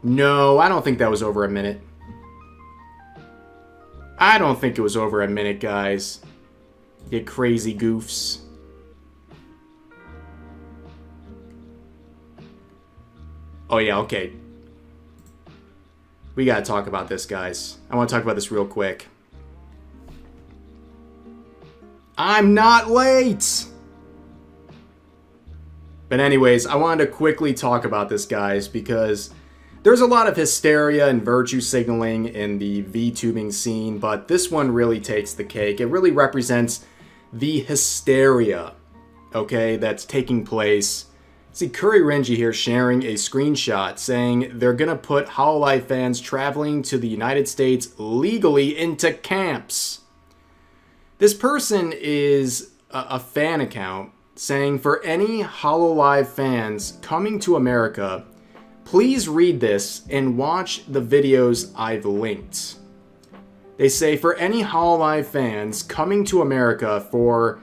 No, I don't think that was over a minute. I don't think it was over a minute, guys. You crazy goofs. Oh yeah, okay. We gotta talk about this, guys. I want to talk about this real quick. I'm not late! But anyways, I wanted to quickly talk about this, guys, because there's a lot of hysteria and virtue signaling in the VTubing scene, but this one really takes the cake. It really represents the hysteria, okay, that's taking place. See, Curry Renji here sharing a screenshot saying they're gonna put Hololive fans traveling to the United States legally into camps. This person is a fan account saying, for any Hololive fans coming to America, please read this and watch the videos I've linked. They say, for any Hololive fans coming to America for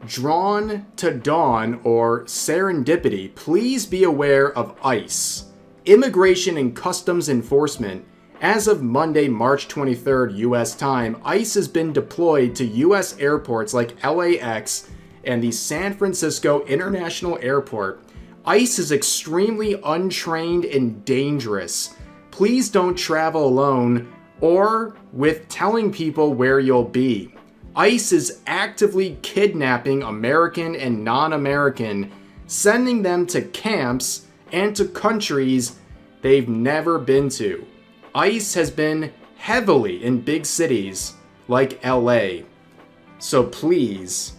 Drawn to Dawn or Serendipity, please be aware of ICE, Immigration and Customs Enforcement. As of Monday, March 23rd, U.S. time, ICE has been deployed to U.S. airports like LAX and the San Francisco International Airport. ICE is extremely untrained and dangerous. Please don't travel alone or with telling people where you'll be. ICE is actively kidnapping American and non-American, sending them to camps and to countries they've never been to. ICE has been heavily in big cities like LA. So please,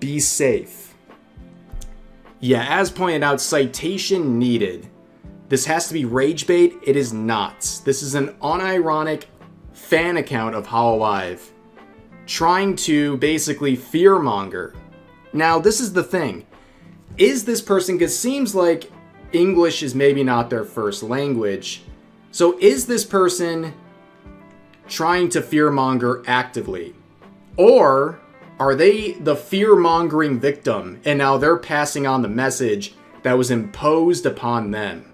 be safe. Yeah, as pointed out, citation needed. This has to be rage bait. It is not. This is an unironic fan account of Hololive trying to basically fearmonger. Now, this is the thing. Is this person, because it seems like English is maybe not their first language, so is this person trying to fearmonger actively? Or are they the fear-mongering victim, and now they're passing on the message that was imposed upon them?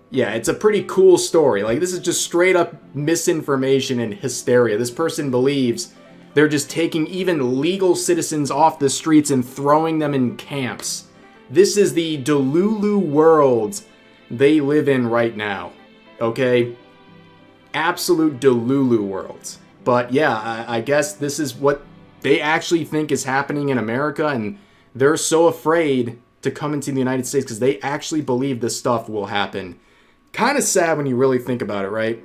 Yeah, it's a pretty cool story. Like, this is just straight up misinformation and hysteria. This person believes they're just taking even legal citizens off the streets and throwing them in camps. This is the Delulu world they live in right now, okay? Absolute Delulu world. But yeah, I guess this is what they actually think is happening in America, and they're so afraid to come into the United States because they actually believe this stuff will happen. Kind of sad when you really think about it, right?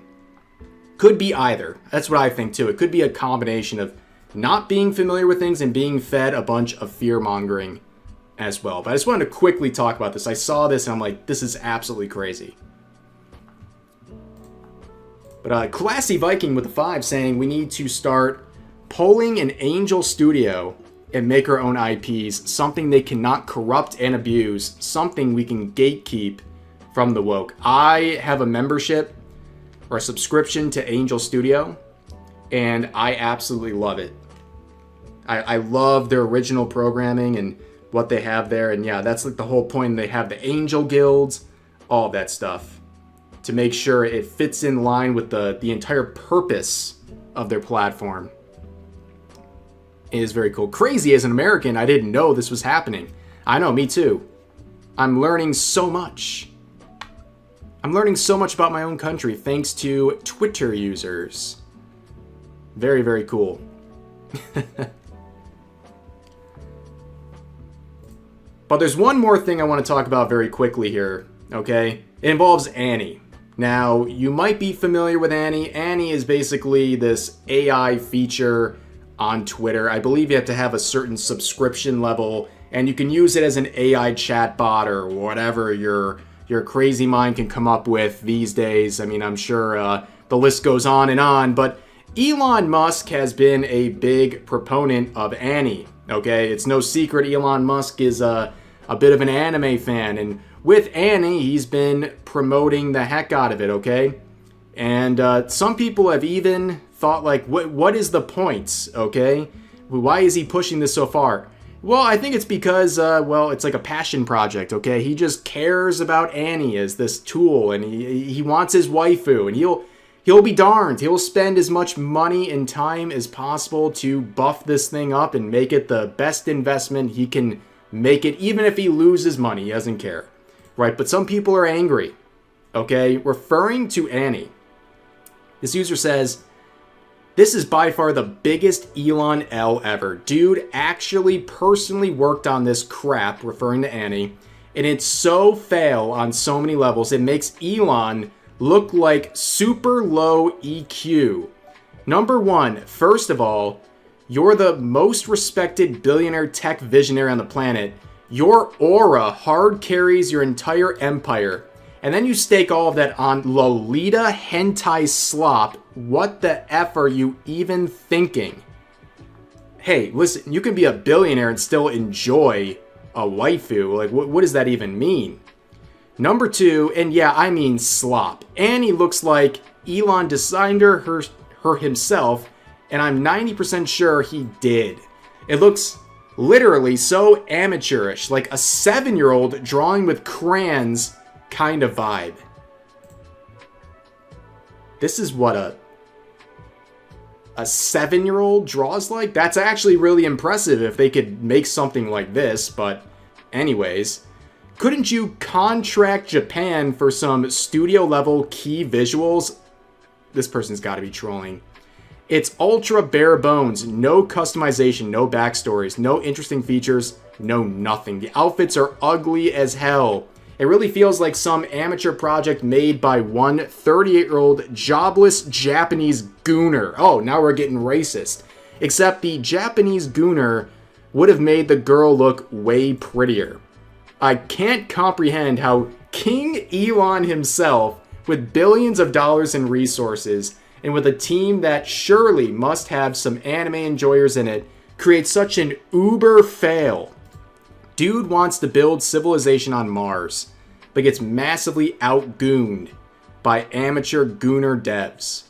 Could be either. That's what I think too. It could be a combination of not being familiar with things and being fed a bunch of fear-mongering as well. But I just wanted to quickly talk about this. I saw this and I'm like, this is absolutely crazy. But Classy Viking with the 5 saying we need to start polling an Angel Studio and make our own IPs, something they cannot corrupt and abuse, something we can gatekeep from the woke. I have a membership or a subscription to Angel Studio, and I absolutely love it. I love their original programming and what they have there, and yeah, that's like the whole point. They have the Angel Guilds, all of that stuff, to make sure it fits in line with the entire purpose of their platform. It is very cool. Crazy, as an American, I didn't know this was happening. I know, me too. I'm learning so much. I'm learning so much about my own country thanks to Twitter users. Very, very cool. But there's one more thing I want to talk about very quickly here, okay? It involves Annie. Now, you might be familiar with Annie. Annie is basically this AI feature on Twitter. I believe you have to have a certain subscription level, and you can use it as an AI chatbot or whatever your crazy mind can come up with these days. I mean, I'm sure the list goes on, but Elon Musk has been a big proponent of Annie, okay? It's no secret Elon Musk is a bit of an anime fan, and with Annie, he's been promoting the heck out of it, okay? And some people have even thought, like, what is the point, okay? Why is he pushing this so far? Well, I think it's because, it's like a passion project, okay? He just cares about Annie as this tool, and he wants his waifu, and he'll be darned. He'll spend as much money and time as possible to buff this thing up and make it the best investment he can make it, even if he loses money. He doesn't care. Right? But some people are angry. Okay? Referring to Annie. This user says, this is by far the biggest Elon L ever. Dude actually personally worked on this crap, referring to Annie, and it's so fail on so many levels. It makes Elon look like super low EQ. Number one, first of all, you're the most respected billionaire tech visionary on the planet. Your aura hard carries your entire empire. And then you stake all of that on Lolita hentai slop. What the F are you even thinking? Hey, listen, you can be a billionaire and still enjoy a waifu. Like, what does that even mean? Number two, and yeah, I mean slop. Annie looks like Elon designed her himself, and I'm 90% sure he did. It looks literally so amateurish, like a 7-year-old drawing with crayons kind of vibe. This is what a 7-year-old draws like? That's actually really impressive if they could make something like this, but anyways. Couldn't you contract Japan for some studio level key visuals? This person's gotta be trolling. It's ultra bare bones, no customization, no backstories, no interesting features, no nothing. The outfits are ugly as hell. It really feels like some amateur project made by one 38-year-old jobless Japanese gooner. Oh, now we're getting racist. Except the Japanese gooner would have made the girl look way prettier. I can't comprehend how King Elon himself, with billions of dollars in resources, and with a team that surely must have some anime enjoyers in it, creates such an uber fail. Dude wants to build civilization on Mars, but gets massively outgooned by amateur gooner devs.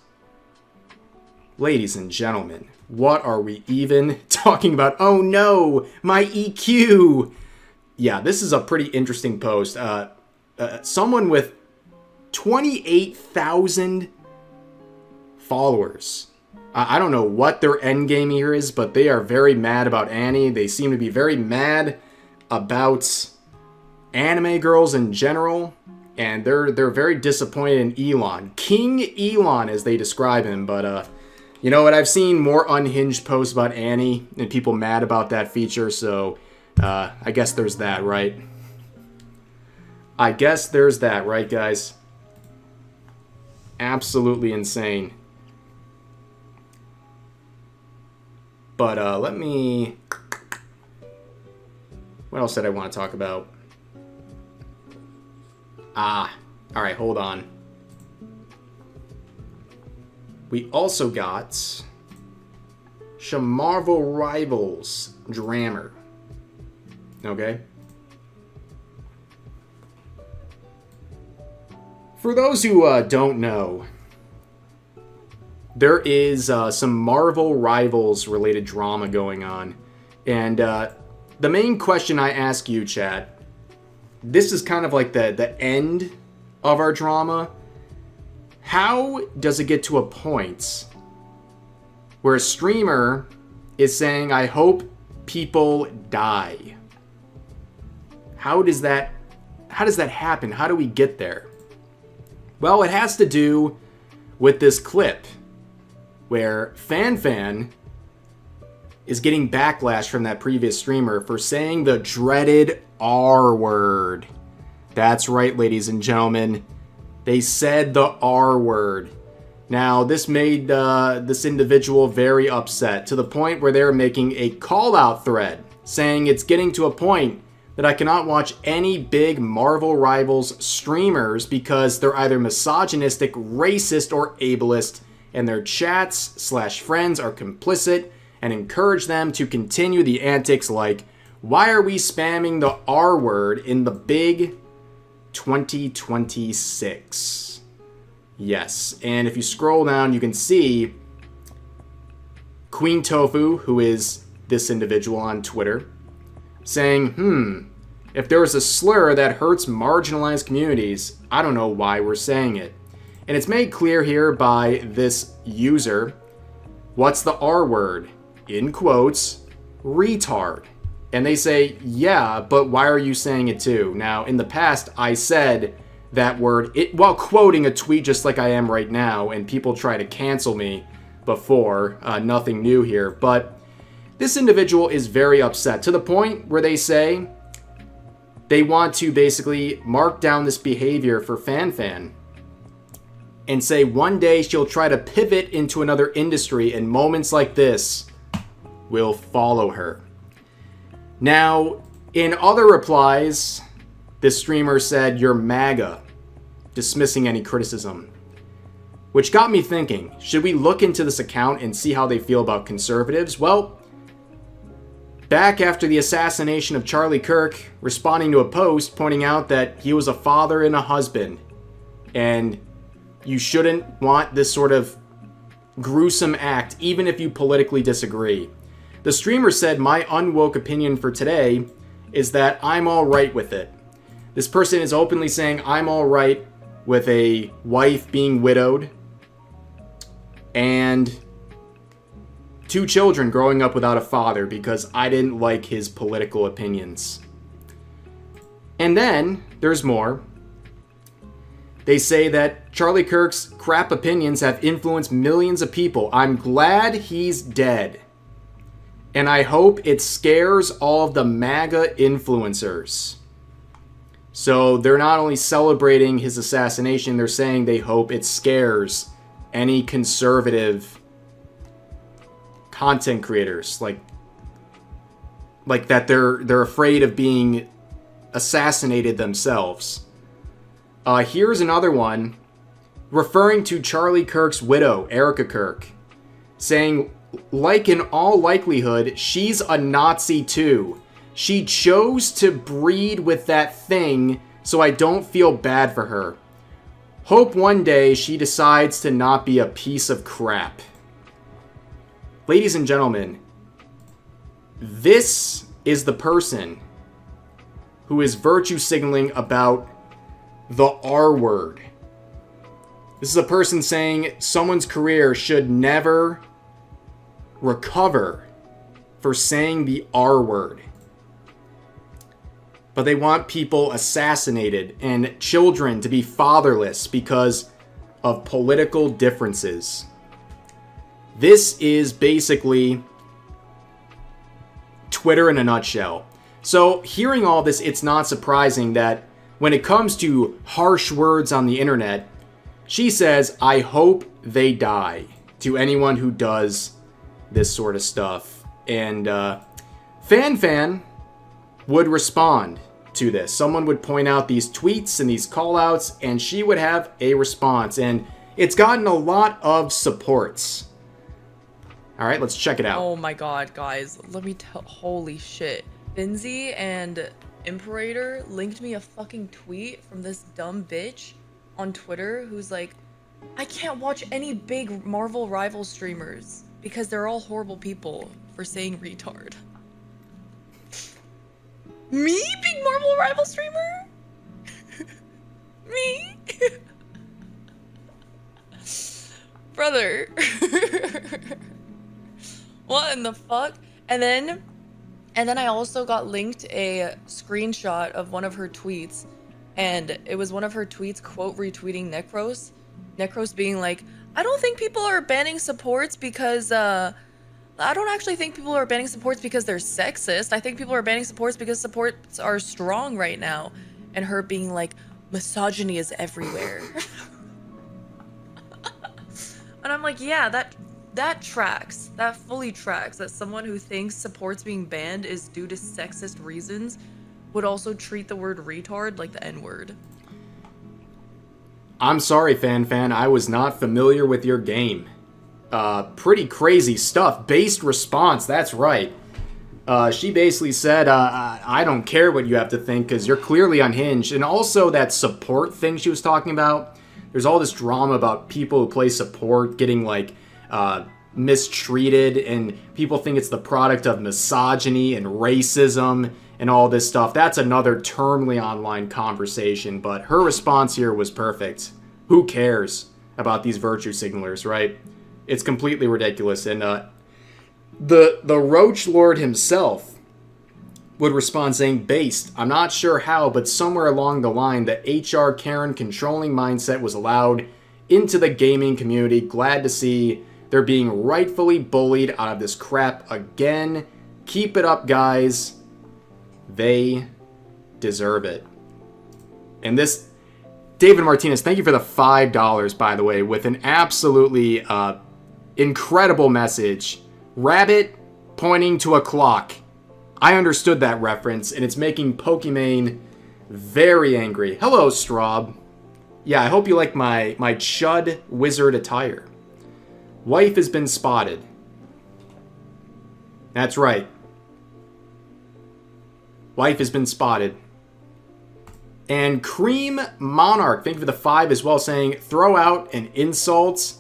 Ladies and gentlemen, what are we even talking about? Oh no, my EQ! Yeah, this is a pretty interesting post. Someone with 28,000 followers. I don't know what their end game here is, but they are very mad about Annie. They seem to be very mad about anime girls in general, and they're very disappointed in Elon. King Elon, as they describe him, but you know what? I've seen more unhinged posts about Annie and people mad about that feature, so I guess there's that, right? I guess there's that, right, guys? Absolutely insane. But let me... What else did I want to talk about? Alright, hold on. We also got some Marvel Rivals Drammer. Okay? For those who don't know, there is some Marvel Rivals related drama going on. And the main question I ask you, chat, this is kind of like the end of our drama. How does it get to a point where a streamer is saying, I hope people die? How does that happen? How do we get there? Well, it has to do with this clip where Fan is getting backlash from that previous streamer for saying the dreaded R word. That's right, ladies and gentlemen. They said the R word. Now, this made this individual very upset, to the point where they're making a call-out thread saying it's getting to a point that I cannot watch any big Marvel Rivals streamers because they're either misogynistic, racist, or ableist, and their chats/friends are complicit and encourage them to continue the antics like, why are we spamming the R word in the big 2026? Yes, and if you scroll down, you can see Queen Tofu, who is this individual on Twitter, saying, if there was a slur that hurts marginalized communities, I don't know why we're saying it. And it's made clear here by this user. What's the R word? In quotes, retard. And they say, yeah, but why are you saying it too? Now, in the past, I said that word while quoting a tweet just like I am right now, and people try to cancel me before. Nothing new here. But this individual is very upset to the point where they say they want to basically mark down this behavior for FanFan and say one day she'll try to pivot into another industry, and moments like this will follow her. Now, in other replies, this streamer said, "You're MAGA," dismissing any criticism. Which got me thinking, should we look into this account and see how they feel about conservatives? Well, back after the assassination of Charlie Kirk, responding to a post pointing out that he was a father and a husband, and you shouldn't want this sort of gruesome act, even if you politically disagree. The streamer said, "My unwoke opinion for today is that I'm alright with it." This person is openly saying, "I'm alright with a wife being widowed and 2 children growing up without a father because I didn't like his political opinions." And then, there's more. They say that Charlie Kirk's crap opinions have influenced millions of people. "I'm glad he's dead. And I hope it scares all of the MAGA influencers." So they're not only celebrating his assassination, they're saying they hope it scares any conservative content creators. Like that they're afraid of being assassinated themselves. Here's another one referring to Charlie Kirk's widow, Erica Kirk, saying, "Like in all likelihood, she's a Nazi too. She chose to breed with that thing, so I don't feel bad for her. Hope one day she decides to not be a piece of crap." Ladies and gentlemen, this is the person who is virtue signaling about the R word. This is a person saying someone's career should never recover for saying the R word. But they want people assassinated and children to be fatherless because of political differences. This is basically Twitter in a nutshell. So hearing all this, it's not surprising that when it comes to harsh words on the internet, she says, "I hope they die," to anyone who does this sort of stuff. And FanFan would respond to this. Someone would point out these tweets and these callouts, and she would have a response. And it's gotten a lot of supports. All right, let's check it out. Oh my god, guys. Let me tell. Holy shit. Binzy and Imperator linked me a fucking tweet from this dumb bitch on Twitter who's like, "I can't watch any big Marvel rival streamers because they're all horrible people for saying retard." Me? Big Marvel rival streamer? Me? Brother. What in the fuck? And then I also got linked a screenshot of one of her tweets, and it was one of her tweets quote retweeting Necros. Necros being like, "I don't think people are banning supports because I don't actually think people are banning supports because they're sexist. I think people are banning supports because supports are strong right now." And her being like, "Misogyny is everywhere." And I'm like, yeah, that tracks. That fully tracks. That someone who thinks supports being banned is due to sexist reasons would also treat the word retard like the N-word. I'm sorry, FanFan. I was not familiar with your game. Pretty crazy stuff. Based response, that's right. She basically said, I don't care what you have to think because you're clearly unhinged. And also that support thing she was talking about. There's all this drama about people who play support getting, like, mistreated, and people think it's the product of misogyny and racism and all this stuff. That's another termly online conversation, but her response here was perfect. Who cares? about these virtue signalers, right? It's completely ridiculous. And the Roach Lord himself would respond saying, based, I'm not sure how, but somewhere along the line, the HR Karen controlling mindset was allowed into the gaming community. Glad to see they're being rightfully bullied out of this crap again. Keep it up, guys. They deserve it. And this, David Martinez, thank you for the $5, by the way, with an absolutely incredible message. Rabbit pointing to a clock. I understood that reference, and it's making Pokimane very angry. Hello, Straub. Yeah, I hope you like my Chud wizard attire. Wife has been spotted. That's right. Wife has been spotted. And Cream Monarch, thank you for the 5 as well, saying, throw out an insult,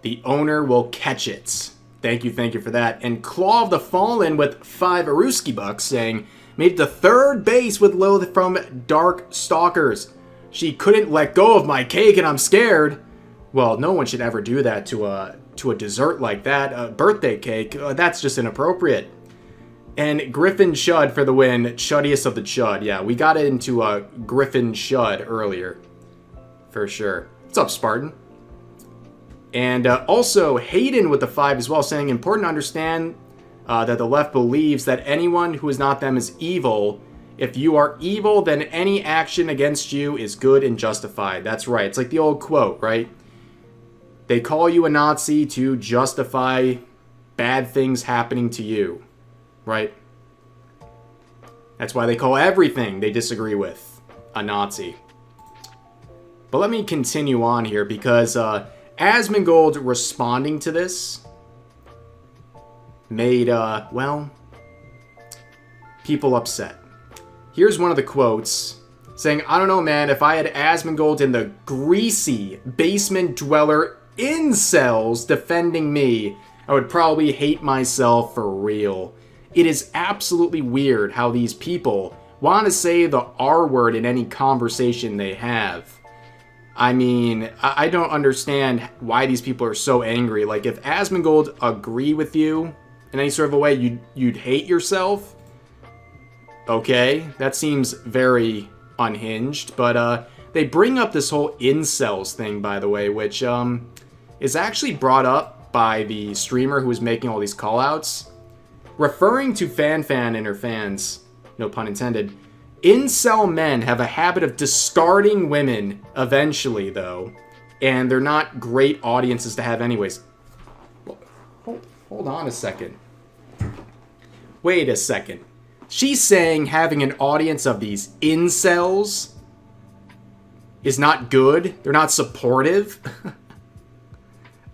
the owner will catch it. Thank you for that. And Claw of the Fallen with 5 Aruski bucks saying, made it to third base with Lilith from Dark Stalkers. She couldn't let go of my cake and I'm scared. Well, no one should ever do that to a dessert like that, a birthday cake. That's just inappropriate. And Griffin Chud for the win, chuddiest of the chud. Yeah, we got into Griffin Chud earlier, for sure. What's up, Spartan? And also Hayden with the 5 as well, saying, important to understand that the left believes that anyone who is not them is evil. If you are evil, then any action against you is good and justified. That's right. It's like the old quote, right? They call you a Nazi to justify bad things happening to you, right? That's why they call everything they disagree with a Nazi. But let me continue on here because Asmongold responding to this made, well, people upset. Here's one of the quotes saying, I don't know, man, if I had Asmongold in the greasy basement dweller incels defending me, I would probably hate myself for real. It is absolutely weird how these people want to say the R word in any conversation they have. I mean, I don't understand why these people are so angry. Like, if Asmongold agree with you in any sort of a way, you'd hate yourself? Okay, that seems very unhinged. But they bring up this whole incels thing, by the way, which is actually brought up by the streamer who was making all these callouts. Referring to Fan and her fans, no pun intended, incel men have a habit of discarding women eventually, though, and they're not great audiences to have anyways. Hold on a second. Wait a second. She's saying having an audience of these incels is not good? They're not supportive?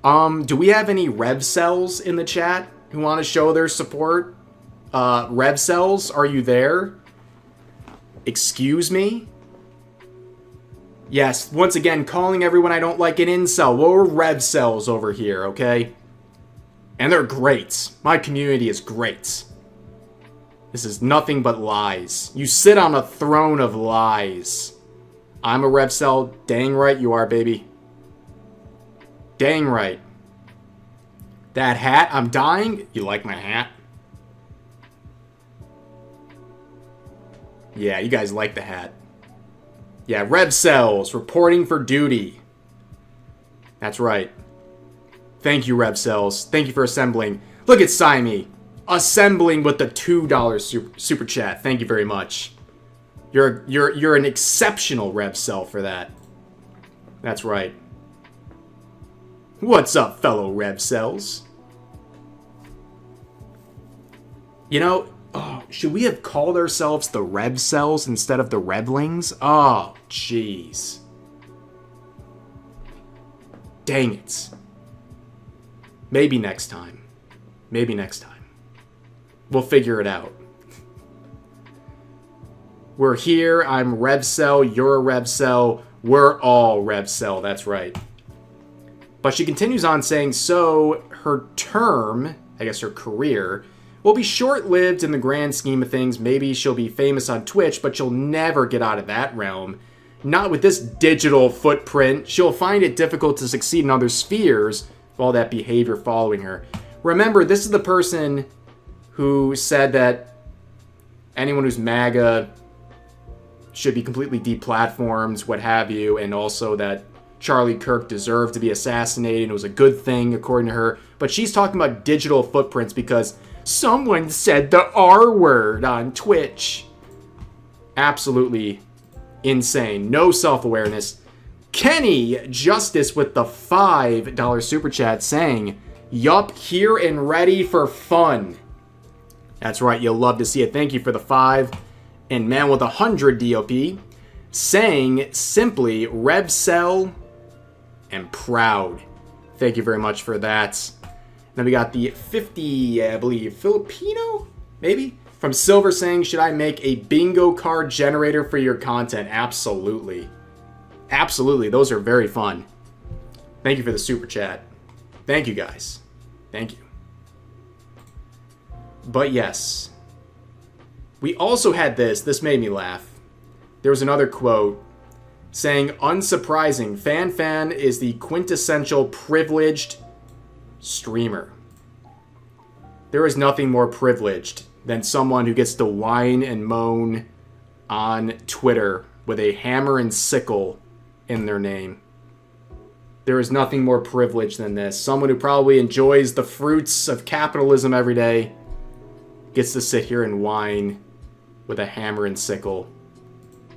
Do we have any Rev cells in the chat who want to show their support? Rev cells, are you there? Excuse me? Yes, once again, calling everyone I don't like an incel. Well, we're Rev cells over here, okay? And they're great. My community is great. This is nothing but lies. You sit on a throne of lies. I'm a Rev cell. Dang right you are, baby. Dang right. That hat, I'm dying. You like my hat? Yeah, you guys like the hat. Yeah, Rev cells, reporting for duty. That's right. Thank you, Rev cells. Thank you for assembling. Look at Simey. Assembling with the $2 super chat. Thank you very much. You're an exceptional Rev cell for that. That's right. What's up, fellow Rev cells? You know, should we have called ourselves the Rev cells instead of the Revlings? Oh, jeez. Dang it. Maybe next time. Maybe next time. We'll figure it out. We're here. I'm Rev cell. You're a Rev cell. We're all Rev cell. That's right. But she continues on saying, so her term, I guess her career, will be short-lived in the grand scheme of things. Maybe she'll be famous on Twitch, but she'll never get out of that realm. Not with this digital footprint. She'll find it difficult to succeed in other spheres with all that behavior following her. Remember, this is the person who said that anyone who's MAGA should be completely deplatformed, what have you, and also that Charlie Kirk deserved to be assassinated and it was a good thing according to her. But she's talking about digital footprints because someone said the R word on Twitch. Absolutely insane. No self-awareness. Kenny Justice with the $5 super chat saying, "Yup, here and ready for fun." That's right, you'll love to see it. Thank you for the 5. And man with 100 DOP saying simply Revcell and proud. Thank you very much for that. Then we got the 50, I believe, Filipino? Maybe? From Silver saying, should I make a bingo card generator for your content? Absolutely. Absolutely. Those are very fun. Thank you for the super chat. Thank you, guys. Thank you. But yes. We also had this. This made me laugh. There was another quote saying, unsurprising, Fan is the quintessential privileged streamer. There is nothing more privileged than someone who gets to whine and moan on Twitter with a hammer and sickle in their name. There is nothing more privileged than this. Someone who probably enjoys the fruits of capitalism every day gets to sit here and whine with a hammer and sickle.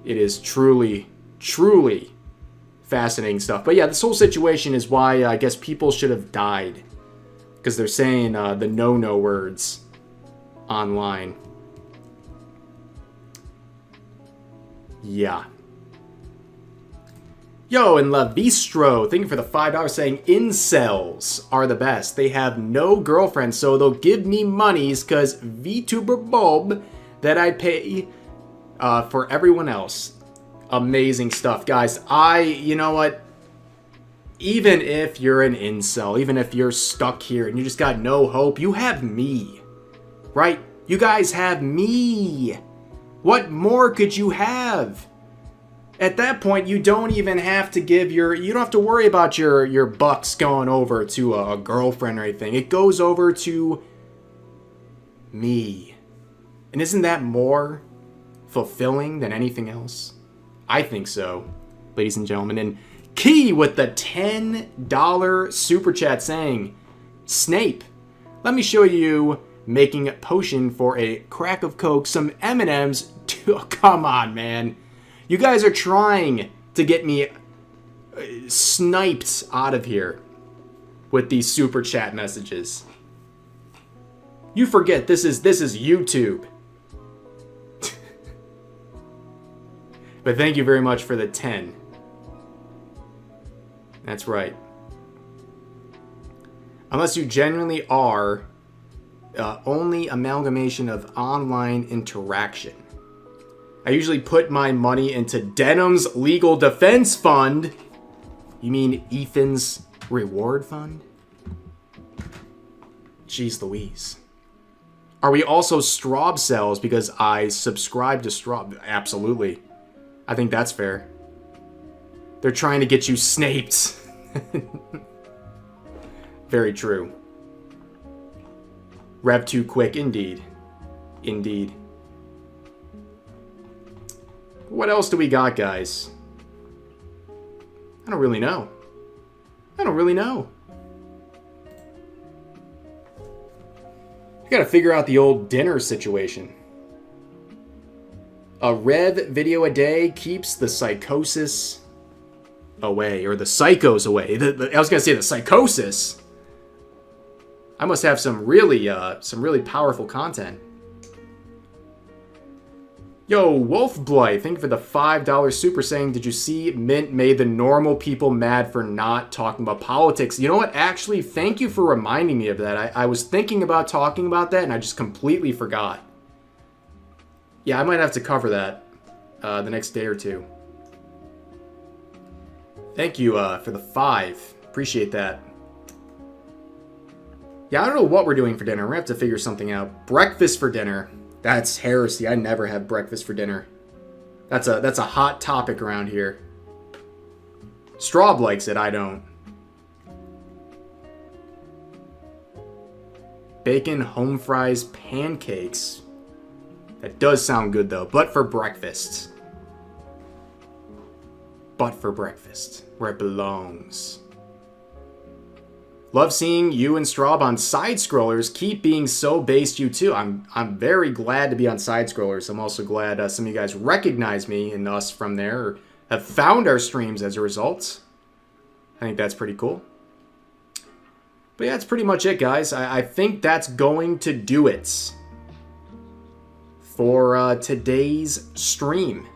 It is truly, truly fascinating stuff. But yeah, this whole situation is why I guess people should have died. Because they're saying the no-no words online. Yeah. Yo, and La Bistro, thank you for the $5 saying incels are the best. They have no girlfriend, so they'll give me monies because Vtuber Bob that I pay for everyone else. Amazing stuff, guys. You know what? Even if you're an incel, even if you're stuck here and you just got no hope, you have me, right? You guys have me. What more could you have? At that point, you don't even have to give you don't have to worry about your bucks going over to a girlfriend or anything. It goes over to me. And isn't that more fulfilling than anything else? I think so, ladies and gentlemen. And Key with the $10 super chat saying, Snape, let me show you making a potion for a crack of coke, some M&Ms. Oh, come on, man. You guys are trying to get me sniped out of here with these super chat messages. You forget this is YouTube. But thank you very much for the 10. That's right. Unless you genuinely are only amalgamation of online interaction. I usually put my money into Denim's Legal Defense Fund. You mean Ethan's Reward Fund? Jeez Louise. Are we also Straub cells because I subscribe to Straub? Absolutely. I think that's fair. They're trying to get you snaped. Very true. Rev too quick, indeed. Indeed. What else do we got, guys? I don't really know. I don't really know. I gotta figure out the old dinner situation. A Rev video a day keeps the psychosis away, or the psychos away. I was gonna say the psychosis. I must have some really powerful content. Yo, Wolfblight, thank you for the $5 super saying, did you see Mint made the normal people mad for not talking about politics? You know what? Actually, thank you for reminding me of that. I was thinking about talking about that and I just completely forgot. Yeah, I might have to cover that the next day or two. Thank you for the 5. Appreciate that. Yeah, I don't know what we're doing for dinner. We're gonna have to figure something out. Breakfast for dinner. That's heresy. I never have breakfast for dinner. That's a hot topic around here. Straub likes it, I don't. Bacon, home fries, pancakes. That does sound good though, but for breakfast. But for breakfast, where it belongs. Love seeing you and Straub on side scrollers. Keep being so based, you too. I'm very glad to be on side scrollers. I'm also glad some of you guys recognize me and us from there, or have found our streams as a result. I think that's pretty cool. But yeah, that's pretty much it, guys. I think that's going to do it for today's stream.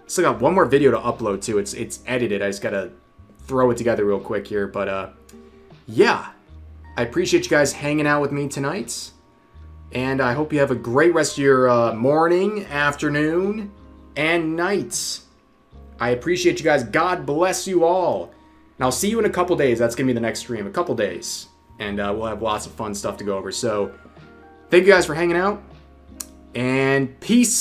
Still got one more video to upload too. It's edited. I just gotta throw it together real quick here. But yeah, I appreciate you guys hanging out with me tonight, and I hope you have a great rest of your morning, afternoon, and night. I appreciate you guys. God bless you all. And I'll see you in a couple days. That's going to be the next stream. A couple days. And we'll have lots of fun stuff to go over. So, thank you guys for hanging out. And peace